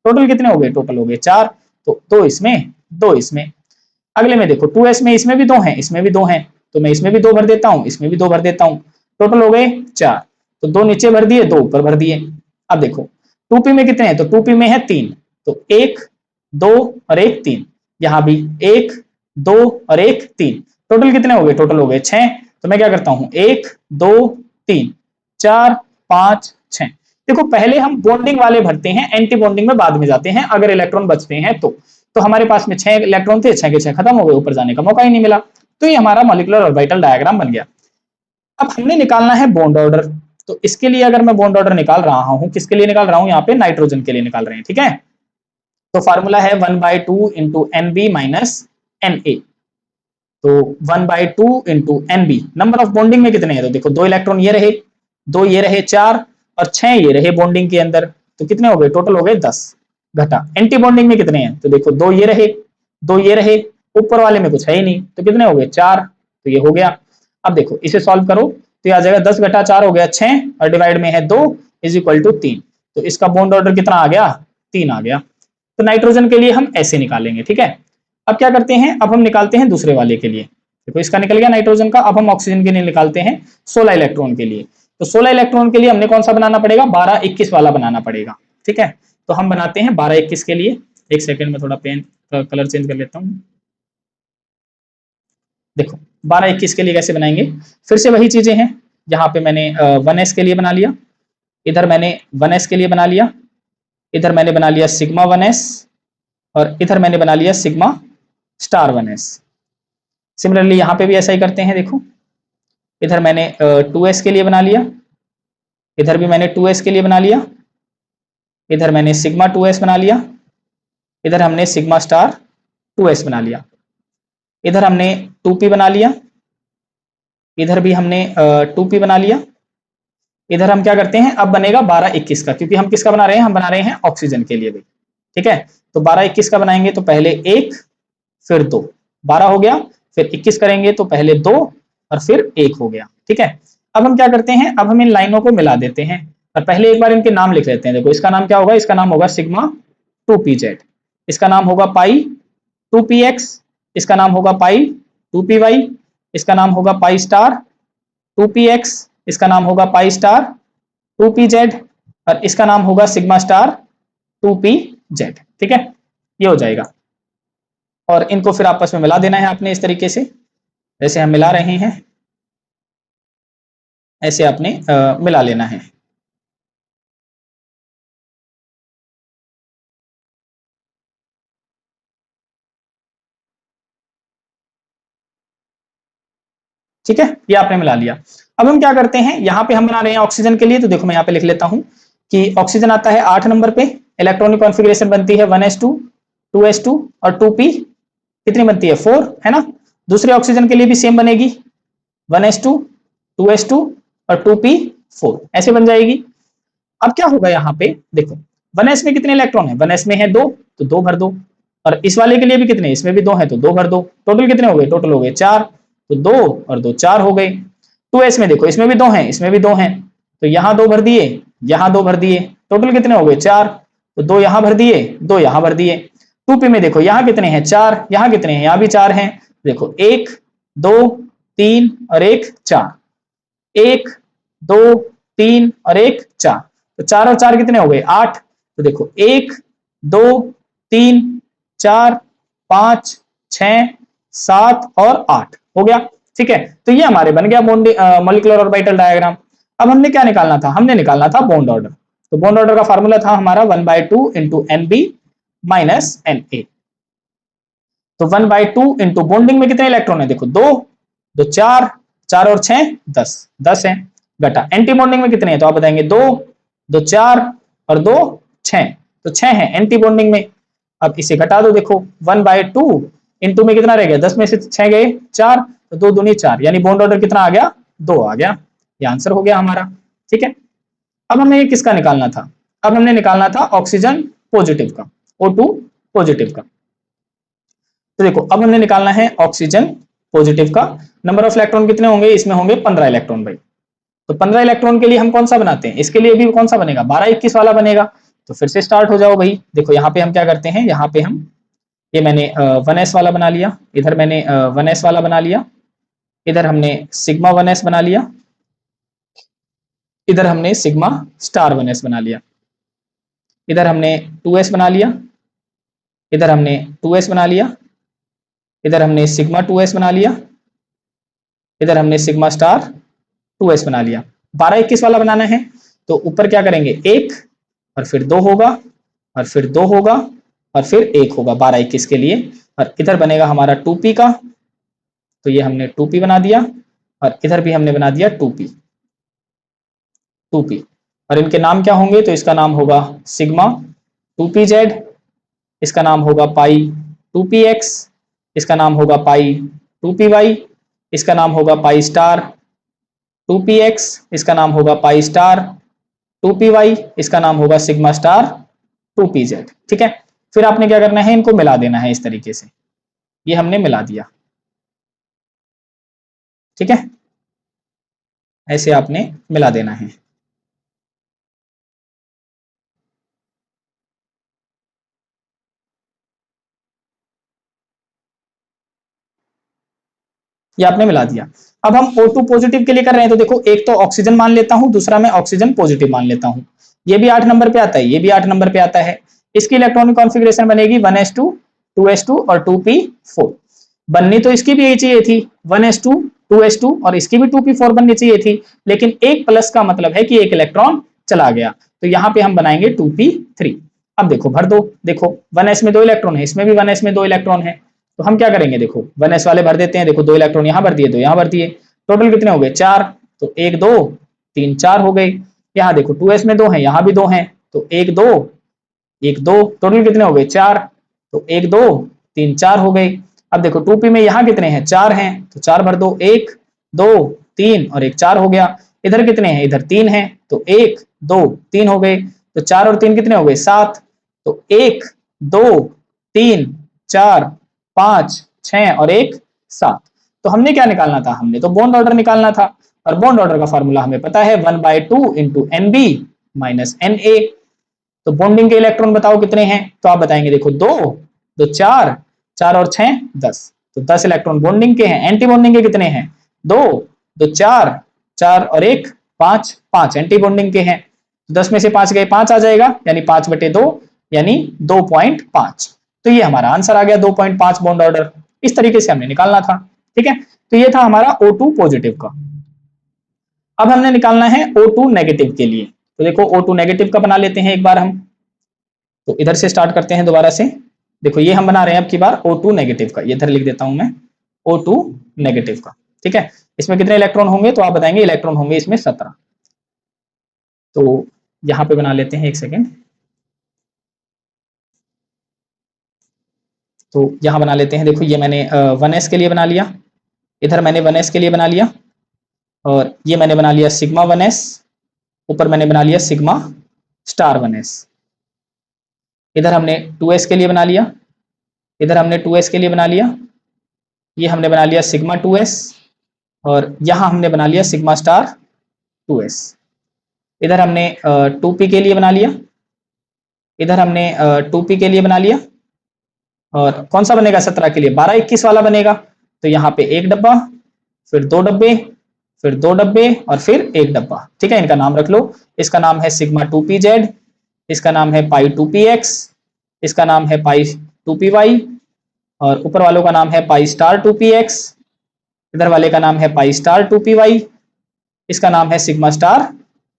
टोटल कितने हो गए, टोटल हो गए 4, तो 2 इसमें 2 इसमें। अगले में देखो 2s में इसमें भी 2 हैं, इसमें भी 2 हैं, तो मैं इसमें भी 2 भर देता हूं, इसमें भी 2 भर देता हूं। टोटल हो गए 4, तो 2 नीचे भर दिए, 2 ऊपर भर दिए। अब देखो 2p में कितने हैं, तो 2p में है 3, तो 1 2 और 1 3, यहां भी 1 2 और 1 3, टोटल कितने हो गए, टोटल हो गए 6। तो मैं क्या करता हूं 1 2 3 4 5 6। देखो पहले हम बॉन्डिंग वाले भरते हैं, एंटी बॉन्डिंग में बाद में जाते हैं अगर इलेक्ट्रॉन बचते हैं तो हमारे पास में 6 इलेक्ट्रॉन थे, 6 के 6 खत्म हो गए, ऊपर जाने का मौका ही नहीं मिला। तो ये हमारा मॉलिक्यूलर ऑर्बिटल डायग्राम बन गया। अब हमने निकालना है बॉन्ड ऑर्डर, तो इसके लिए अगर मैं बॉन्ड ऑर्डर निकाल रहा हूं, किसके लिए निकाल रहा हूं, यहाँ पे नाइट्रोजन के लिए निकाल रहे हैं। ठीक है, तो फार्मूला है 1/2 इंटू NB माइनस Na। तो 1/2 into NB, number of bonding में कितने हैं, तो देखो 2 इलेक्ट्रॉन ये रहे, 2 ये रहे 4, और 6 ये रहे बॉन्डिंग के अंदर, तो कितने हो गए, टोटल हो गए 10। घटा एंटी बॉन्डिंग में कितने हैं, तो देखो 2 ये रहे, 2 ये रहे, ऊपर वाले में कुछ है ही नहीं, तो कितने हो गए 4, तो ये हो गया। अब देखो इसे सॉल्व करो तो ये आ जाएगा 10 घटा 4 हो गया 6, और डिवाइड में है 2 इज इक्वल टू 3। तो इसका बॉन्ड ऑर्डर कितना आ गया, 3 आ गया। तो नाइट्रोजन के लिए हम ऐसे निकालेंगे, ठीक है। अब क्या करते हैं, अब हम निकालते हैं दूसरे वाले के लिए। देखो इसका निकल गया नाइट्रोजन का, अब हम ऑक्सीजन के लिए निकालते हैं 16 इलेक्ट्रॉन के लिए। तो 16 इलेक्ट्रॉन के लिए हमने कौन सा बनाना पड़ेगा, 12-21 वाला बनाना पड़ेगा, ठीक है। तो हम बनाते हैं 12-21 के लिए। एक सेकेंड में थोड़ा पेन का कलर चेंज कर लेता हूँ। देखो 12-21 के लिए कैसे बनाएंगे, फिर से वही चीजें हैं। यहाँ पे मैंने 1s के लिए बना लिया, इधर मैंने 1s के लिए बना लिया, इधर मैंने बना लिया सिग्मा 1s, और इधर मैंने बना लिया सिग्मा स्टार 1s। सिमिलरली यहाँ पे भी ऐसा ही करते हैं। देखो इधर मैंने 2s के लिए बना लिया, इधर भी मैंने 2s के लिए बना लिया, इधर मैंने सिग्मा 2s बना लिया, इधर हमने सिग्मा स्टार 2s बना लिया, इधर हमने 2p बना लिया, इधर भी हमने 2p बना लिया। इधर हम क्या करते हैं, अब बनेगा 12-21 का, क्योंकि हम किसका बना रहे हैं, हम बना रहे हैं ऑक्सीजन के लिए भी, ठीक है। तो 12-21 का बनाएंगे तो पहले 1 फिर 2, 12 हो गया, फिर 21 करेंगे तो पहले 2 और फिर 1 हो गया, ठीक है। अब हम क्या करते हैं, अब हम इन लाइनों को मिला देते हैं और पहले एक बार इनके नाम लिख लेते हैं। देखो इसका नाम क्या होगा, इसका नाम होगा सिग्मा 2pz, इसका नाम होगा पाई 2px, इसका नाम होगा पाई 2py, इसका नाम होगा पाई स्टार 2px, इसका नाम होगा पाई स्टार 2pz, और इसका नाम होगा सिग्मा स्टार 2pz, ठीक है। ये हो जाएगा और इनको फिर आपस में मिला देना है आपने इस तरीके से, जैसे हम मिला रहे हैं ऐसे आपने मिला लेना है। ठीक है, ये आपने मिला लिया। अब हम क्या करते हैं, यहाँ पे हम बना रहे हैं ऑक्सीजन के लिए, तो देखो मैं यहाँ पे लिख लेता हूँ कि ऑक्सीजन आता है 8 नंबर पे, इलेक्ट्रॉनिक कॉन्फ़िगरेशन बनती है 1s2 2s2 और 2p कितनी बनती है 4, है ना। दूसरे ऑक्सीजन के लिए भी सेम बनेगी 1s2 2s2 और 2p4 ऐसे बन जाएगी। अब क्या होगा यहाँ पे, देखो 1s में कितने इलेक्ट्रॉन है, 1s में है 2, तो 2 भर दो, और इस वाले के लिए भी कितने, इसमें भी 2 है तो 2 भर दो। टोटल कितने हो गए, टोटल हो गए 4, तो 2 और 2 4 हो गए। 2s में देखो इसमें भी 2 हैं इसमें भी 2 हैं, तो यहाँ 2 भर दिए, यहाँ 2 भर दिए, टोटल कितने हो गए 4, तो 2 यहाँ भर दिए 2 यहाँ भर दिए। 2p में देखो यहाँ कितने हैं 4, यहाँ कितने हैं, यहाँ भी 4 हैं, देखो 1 2 3 और 1 4, 1 2 3 और 1 4, तो 4 और 4 कितने हो गए 8। तो देखो 1 2 3 4 5 6 7 और 8 हो गया, ठीक है। तो ये हमारे बन गया बॉन्ड मॉलिक्यूलर ऑर्बिटल डायग्राम। अब हमने क्या निकालना था, हमने निकालना था बॉन्ड ऑर्डर। तो बॉन्ड ऑर्डर का फार्मूला था हमारा 1/2 इंटू NB माइनस Na। तो 1/2 इंटू बॉन्डिंग में कितने इलेक्ट्रॉन है, देखो 2 2 4, 4 और 6 10 10 है, घटा एंटी बॉन्डिंग में कितने हैं, तो आप बताएंगे 2 2 4 और 2 6, तो 6 है एंटी बॉन्डिंग में। अब इसे घटा दो, देखो 1/2 इंटू में कितना रह गया, 10 में से 6 गए 4, तो 2 दूनी 4, यानी बॉन्ड ऑर्डर कितना आ गया 2 आ गया। ये आंसर हो गया हमारा, ठीक है। अब हमें किसका निकालना था, अब हमने निकालना था ऑक्सीजन पॉजिटिव का, O2 पॉजिटिव का। तो देखो अब हमने निकालना है ऑक्सीजन पॉजिटिव का। नंबर ऑफ इलेक्ट्रॉन कितने होंगे, इसमें होंगे 15 इलेक्ट्रॉन भाई। तो 15 इलेक्ट्रॉन के लिए हम कौन सा बनाते हैं, इसके लिए भी कौन सा बनेगा 12-21 वाला बनेगा। तो फिर से स्टार्ट हो जाओ भाई। देखो यहाँ पे हम क्या करते हैं, यहाँ पे हम ये मैंने 1s वाला बना लिया, इधर मैंने 1s वाला बना लिया, इधर हमने सिग्मा 1s बना लिया, इधर हमने सिग्मा स्टार 1s बना लिया, इधर हमने 2s बना लिया, इधर हमने 2s बना लिया, इधर हमने सिग्मा 2s बना लिया, इधर हमने सिग्मा स्टार 2s बना लिया। 12-21 वाला बनाना है तो ऊपर क्या करेंगे 1 और फिर 2 होगा और फिर 2 होगा और फिर 1 होगा 12-21 के लिए, और इधर बनेगा हमारा 2p का, तो ये हमने 2p बना दिया, और इधर भी हमने बना दिया 2p 2p, और इनके नाम क्या होंगे, तो इसका नाम होगा सिग्मा 2pz, इसका नाम होगा पाई 2px, इसका नाम होगा पाई 2py, इसका नाम होगा पाई स्टार 2px, इसका नाम होगा पाई स्टार 2py, इसका नाम होगा सिग्मा स्टार 2pz, ठीक है। फिर आपने क्या करना है, इनको मिला देना है इस तरीके से, ये हमने मिला दिया, ठीक है, ऐसे आपने मिला देना है। ये आपने मिला दिया। अब हम O2 पॉजिटिव के लिए कर रहे हैं, तो देखो एक तो ऑक्सीजन मान लेता हूं, दूसरा मैं ऑक्सीजन पॉजिटिव मान लेता हूं। ये भी 8 नंबर पे आता है, ये भी 8 नंबर पे आता है। इसकी इलेक्ट्रॉनिक कॉन्फ़िगरेशन बनेगी 1s2 2s2 और 2p4। बननी तो इसकी भी यही चाहिए थी 1s2 2s2 और इसकी भी 2p4 बननी चाहिए थी, लेकिन एक प्लस का मतलब है कि एक इलेक्ट्रॉन चला गया, तो यहां पे हम बनाएंगे 2p3। अब देखो भर दो, देखो 1s में 2 इलेक्ट्रॉन है, इसमें भी 1s में 2 इलेक्ट्रॉन है, तो हम क्या करेंगे, देखो 1s वाले भर देते हैं। देखो 2 इलेक्ट्रॉन यहां भर दिए, 2 यहां भर दिए, टोटल कितने हो गए 4, तो 1 2 3 4 हो गए। यहाँ देखो 2s में 2 है, यहाँ भी 2 है, तो 1 2 1 2, टोटल कितने हो गए 4, तो 1 2 3 4 हो गए। अब देखो 2p में यहाँ कितने हैं 4 हैं, तो 4 भर दो, 1 2 3 और 1 4 हो गया। इधर कितने हैं, इधर 3 हैं, तो 1 2 3 हो गए, तो 4 और 3 कितने हो गए 7, तो 1 2 3 4 5 6 और 1 7। तो हमने क्या निकालना था, हमने तो बॉन्ड ऑर्डर निकालना था, और बॉन्ड ऑर्डर का फार्मूला हमें पता है 1/2 इंटू NB माइनस NA। तो बॉन्डिंग के इलेक्ट्रॉन बताओ कितने हैं, तो आप बताएंगे देखो 2 2 4 4 और 6 10, तो 10 इलेक्ट्रॉन बॉन्डिंग के हैं। एंटी बॉन्डिंग के कितने हैं 2 2 4 4 और 1 5 5 एंटी बॉन्डिंग के हैं, 10 में से 5 गए 5 आ जाएगा, यानी 5/2 यानी 2.5। तो ये हमारा आंसर आ गया 2.5 बॉन्ड ऑर्डर। इस तरीके से हमने निकालना था, ठीक है। तो ये था हमारा O2 पॉजिटिव का। अब हमने निकालना है O2 नेगेटिव के लिए, तो देखो O2 नेगेटिव का बना लेते हैं एक बार हम। तो इधर से स्टार्ट करते हैं दोबारा से। देखो ये हम बना रहे हैं अब की बार O2 नेगेटिव का, ये इधर लिख देता हूं मैं O2 नेगेटिव का, ठीक है। इसमें कितने इलेक्ट्रॉन होंगे, तो आप बताएंगे इलेक्ट्रॉन होंगे इसमें 17। तो यहां पे बना लेते हैं, एक सेकेंड। तो यहां बना लेते हैं, देखो ये मैंने 1s के लिए बना लिया, इधर मैंने 1s के लिए बना लिया, और ये मैंने बना लिया सिग्मा 1s, ऊपर मैंने बना लिया सिग्मा स्टार 1s। इधर हमने 2s के लिए बना लिया, इधर हमने 2s के लिए बना लिया, ये हमने बना लिया सिग्मा 2s, और यहां हमने बना लिया सिग्मा स्टार 2s। इधर हमने 2p के लिए बना लिया, इधर हमने 2p के लिए बना लिया, और कौन सा बनेगा 17 के लिए 12 21 वाला बनेगा। तो यहाँ पे एक डब्बा, फिर 2 डब्बे, फिर 2 डब्बे और फिर 1 डब्बा, ठीक है। इनका नाम रख लो, इसका नाम है सिग्मा 2pz, इसका नाम है पाई 2px, इसका नाम है पाई 2py, और ऊपर वालों का नाम है पाई स्टार 2px, इधर वाले का नाम है पाई स्टार 2py, इसका नाम है सिग्मा स्टार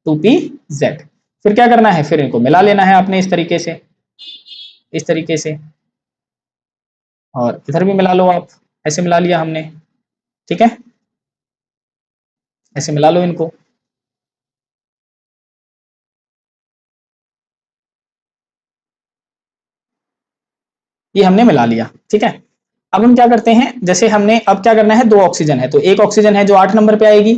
2pz। फिर क्या करना है, फिर इनको मिला लेना है आपने इस तरीके से, इस तरीके से, और इधर भी मिला लो आप, ऐसे मिला लिया हमने, ठीक है, ऐसे मिला लो इनको। ये हमने मिला लिया, ठीक है। अब हम क्या करते हैं, जैसे हमने अब क्या करना है, 2 ऑक्सीजन है, तो एक ऑक्सीजन है जो 8 नंबर पे आएगी,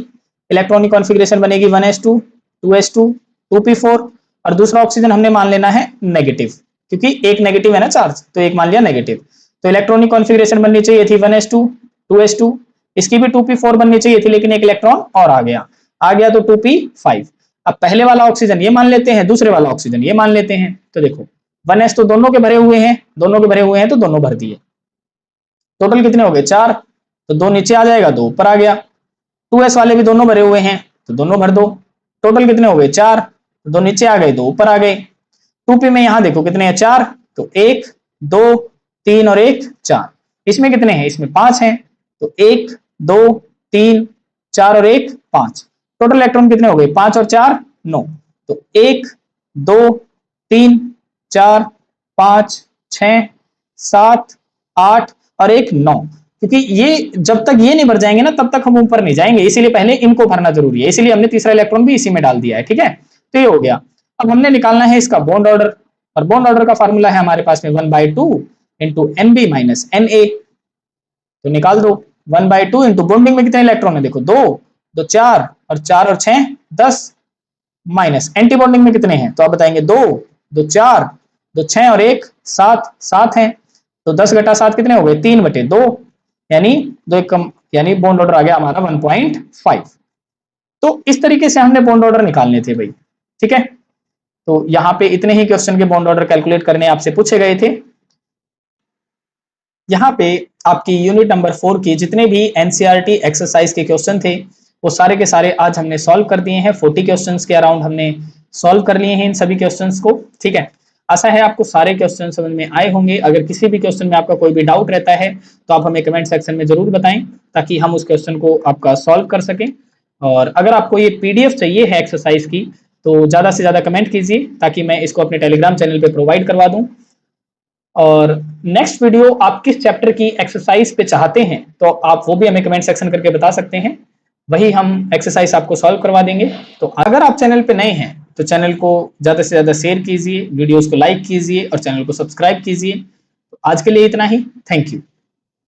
इलेक्ट्रॉनिक कॉन्फ़िगरेशन बनेगी 1s2 2s2 2p4, और दूसरा ऑक्सीजन हमने मान लेना है नेगेटिव, क्योंकि एक नेगेटिव है ना चार्ज, तो एक मान लिया नेगेटिव। तो इलेक्ट्रॉनिक कॉन्फ़िगरेशन बननी चाहिए थी 1s2 2s2, इसकी भी 2p4 बननी चाहिए थी, लेकिन एक इलेक्ट्रॉन और आ गया तो 2p5। अब पहले वाला ऑक्सीजन ये मान लेते हैं, दूसरे वाला ऑक्सीजन ये मान लेते हैं, तो देखो 1s तो दोनों के भरे हुए हैं, दोनों के भरे हुए हैं, तो दोनों भर दिए, टोटल कितने हो गए 4, तो 2 नीचे आ जाएगा 2 ऊपर आ गया। 2s वाले भी दोनों भरे हुए हैं, तो दोनों भर दो, टोटल कितने हो गए 4, तो 2 नीचे आ गए 2 ऊपर आ गए। 2p में यहाँ देखो कितने हैं 4, तो 1 2 3 और 1 4, इसमें कितने हैं, इसमें 5 हैं, तो 1 2 3 4 और 1 5, टोटल इलेक्ट्रॉन कितने हो गए 5 और 4 9, तो 1 2 3 4 5 6 7 8 और 1 9, क्योंकि ये जब तक ये नहीं भर जाएंगे ना तब तक हम ऊपर नहीं जाएंगे, इसीलिए पहले इनको भरना जरूरी है, इसीलिए हमने तीसरा इलेक्ट्रॉन भी इसी में डाल दिया है, ठीक है। तो ये हो गया। अब हमने निकालना है इसका बॉन्ड ऑर्डर, और बॉन्ड ऑर्डर का फार्मूला है हमारे पास में 1/2 इंटू NB माइनस NA। तो निकाल दो 1/2 इंटू बॉन्डिंग में कितने इलेक्ट्रॉन है, देखो 2 2 4 और 4 और 6 10, माइनस एंटी बॉन्डिंग में कितने हैं, तो आप बताएंगे 2 2 4 2 6 और 1 7 7 है, तो 10 घटा 7 कितने हो गए 3/2, यानी 2 एक कम, यानी बॉन्ड ऑर्डर आ गया हमारा 1.5। तो इस तरीके से हमने बॉन्ड ऑर्डर निकालने थे भाई, ठीक है। तो यहाँ पे इतने ही क्वेश्चन के बॉन्ड ऑर्डर कैलकुलेट करने आपसे पूछे गए थे। यहाँ पे आपकी यूनिट नंबर 4 की जितने भी एनसीईआरटी एक्सरसाइज के क्वेश्चन थे वो सारे के सारे आज हमने सॉल्व कर दिए हैं। 40 क्वेश्चंस के अराउंड हमने सॉल्व कर लिए हैं इन सभी क्वेश्चंस को। ठीक है, आशा है आपको सारे क्वेश्चन समझ में आए होंगे। अगर किसी भी क्वेश्चन में आपका कोई भी डाउट रहता है तो आप हमें कमेंट सेक्शन में जरूर बताएं ताकि हम उस क्वेश्चन को आपका सॉल्व कर सकें। और अगर आपको ये पीडीएफ चाहिए है एक्सरसाइज की तो ज्यादा से ज्यादा कमेंट कीजिए ताकि मैं इसको अपने टेलीग्राम चैनल पे प्रोवाइड करवा दूं। और नेक्स्ट वीडियो आप किस चैप्टर की एक्सरसाइज पे चाहते हैं तो आप वो भी हमें कमेंट सेक्शन करके बता सकते हैं, वही हम एक्सरसाइज आपको सॉल्व करवा देंगे। तो अगर आप चैनल पे नए हैं तो चैनल को ज्यादा से ज्यादा शेयर कीजिए, वीडियोस को लाइक कीजिए और चैनल को सब्सक्राइब कीजिए। तो आज के लिए इतना ही। Thank you.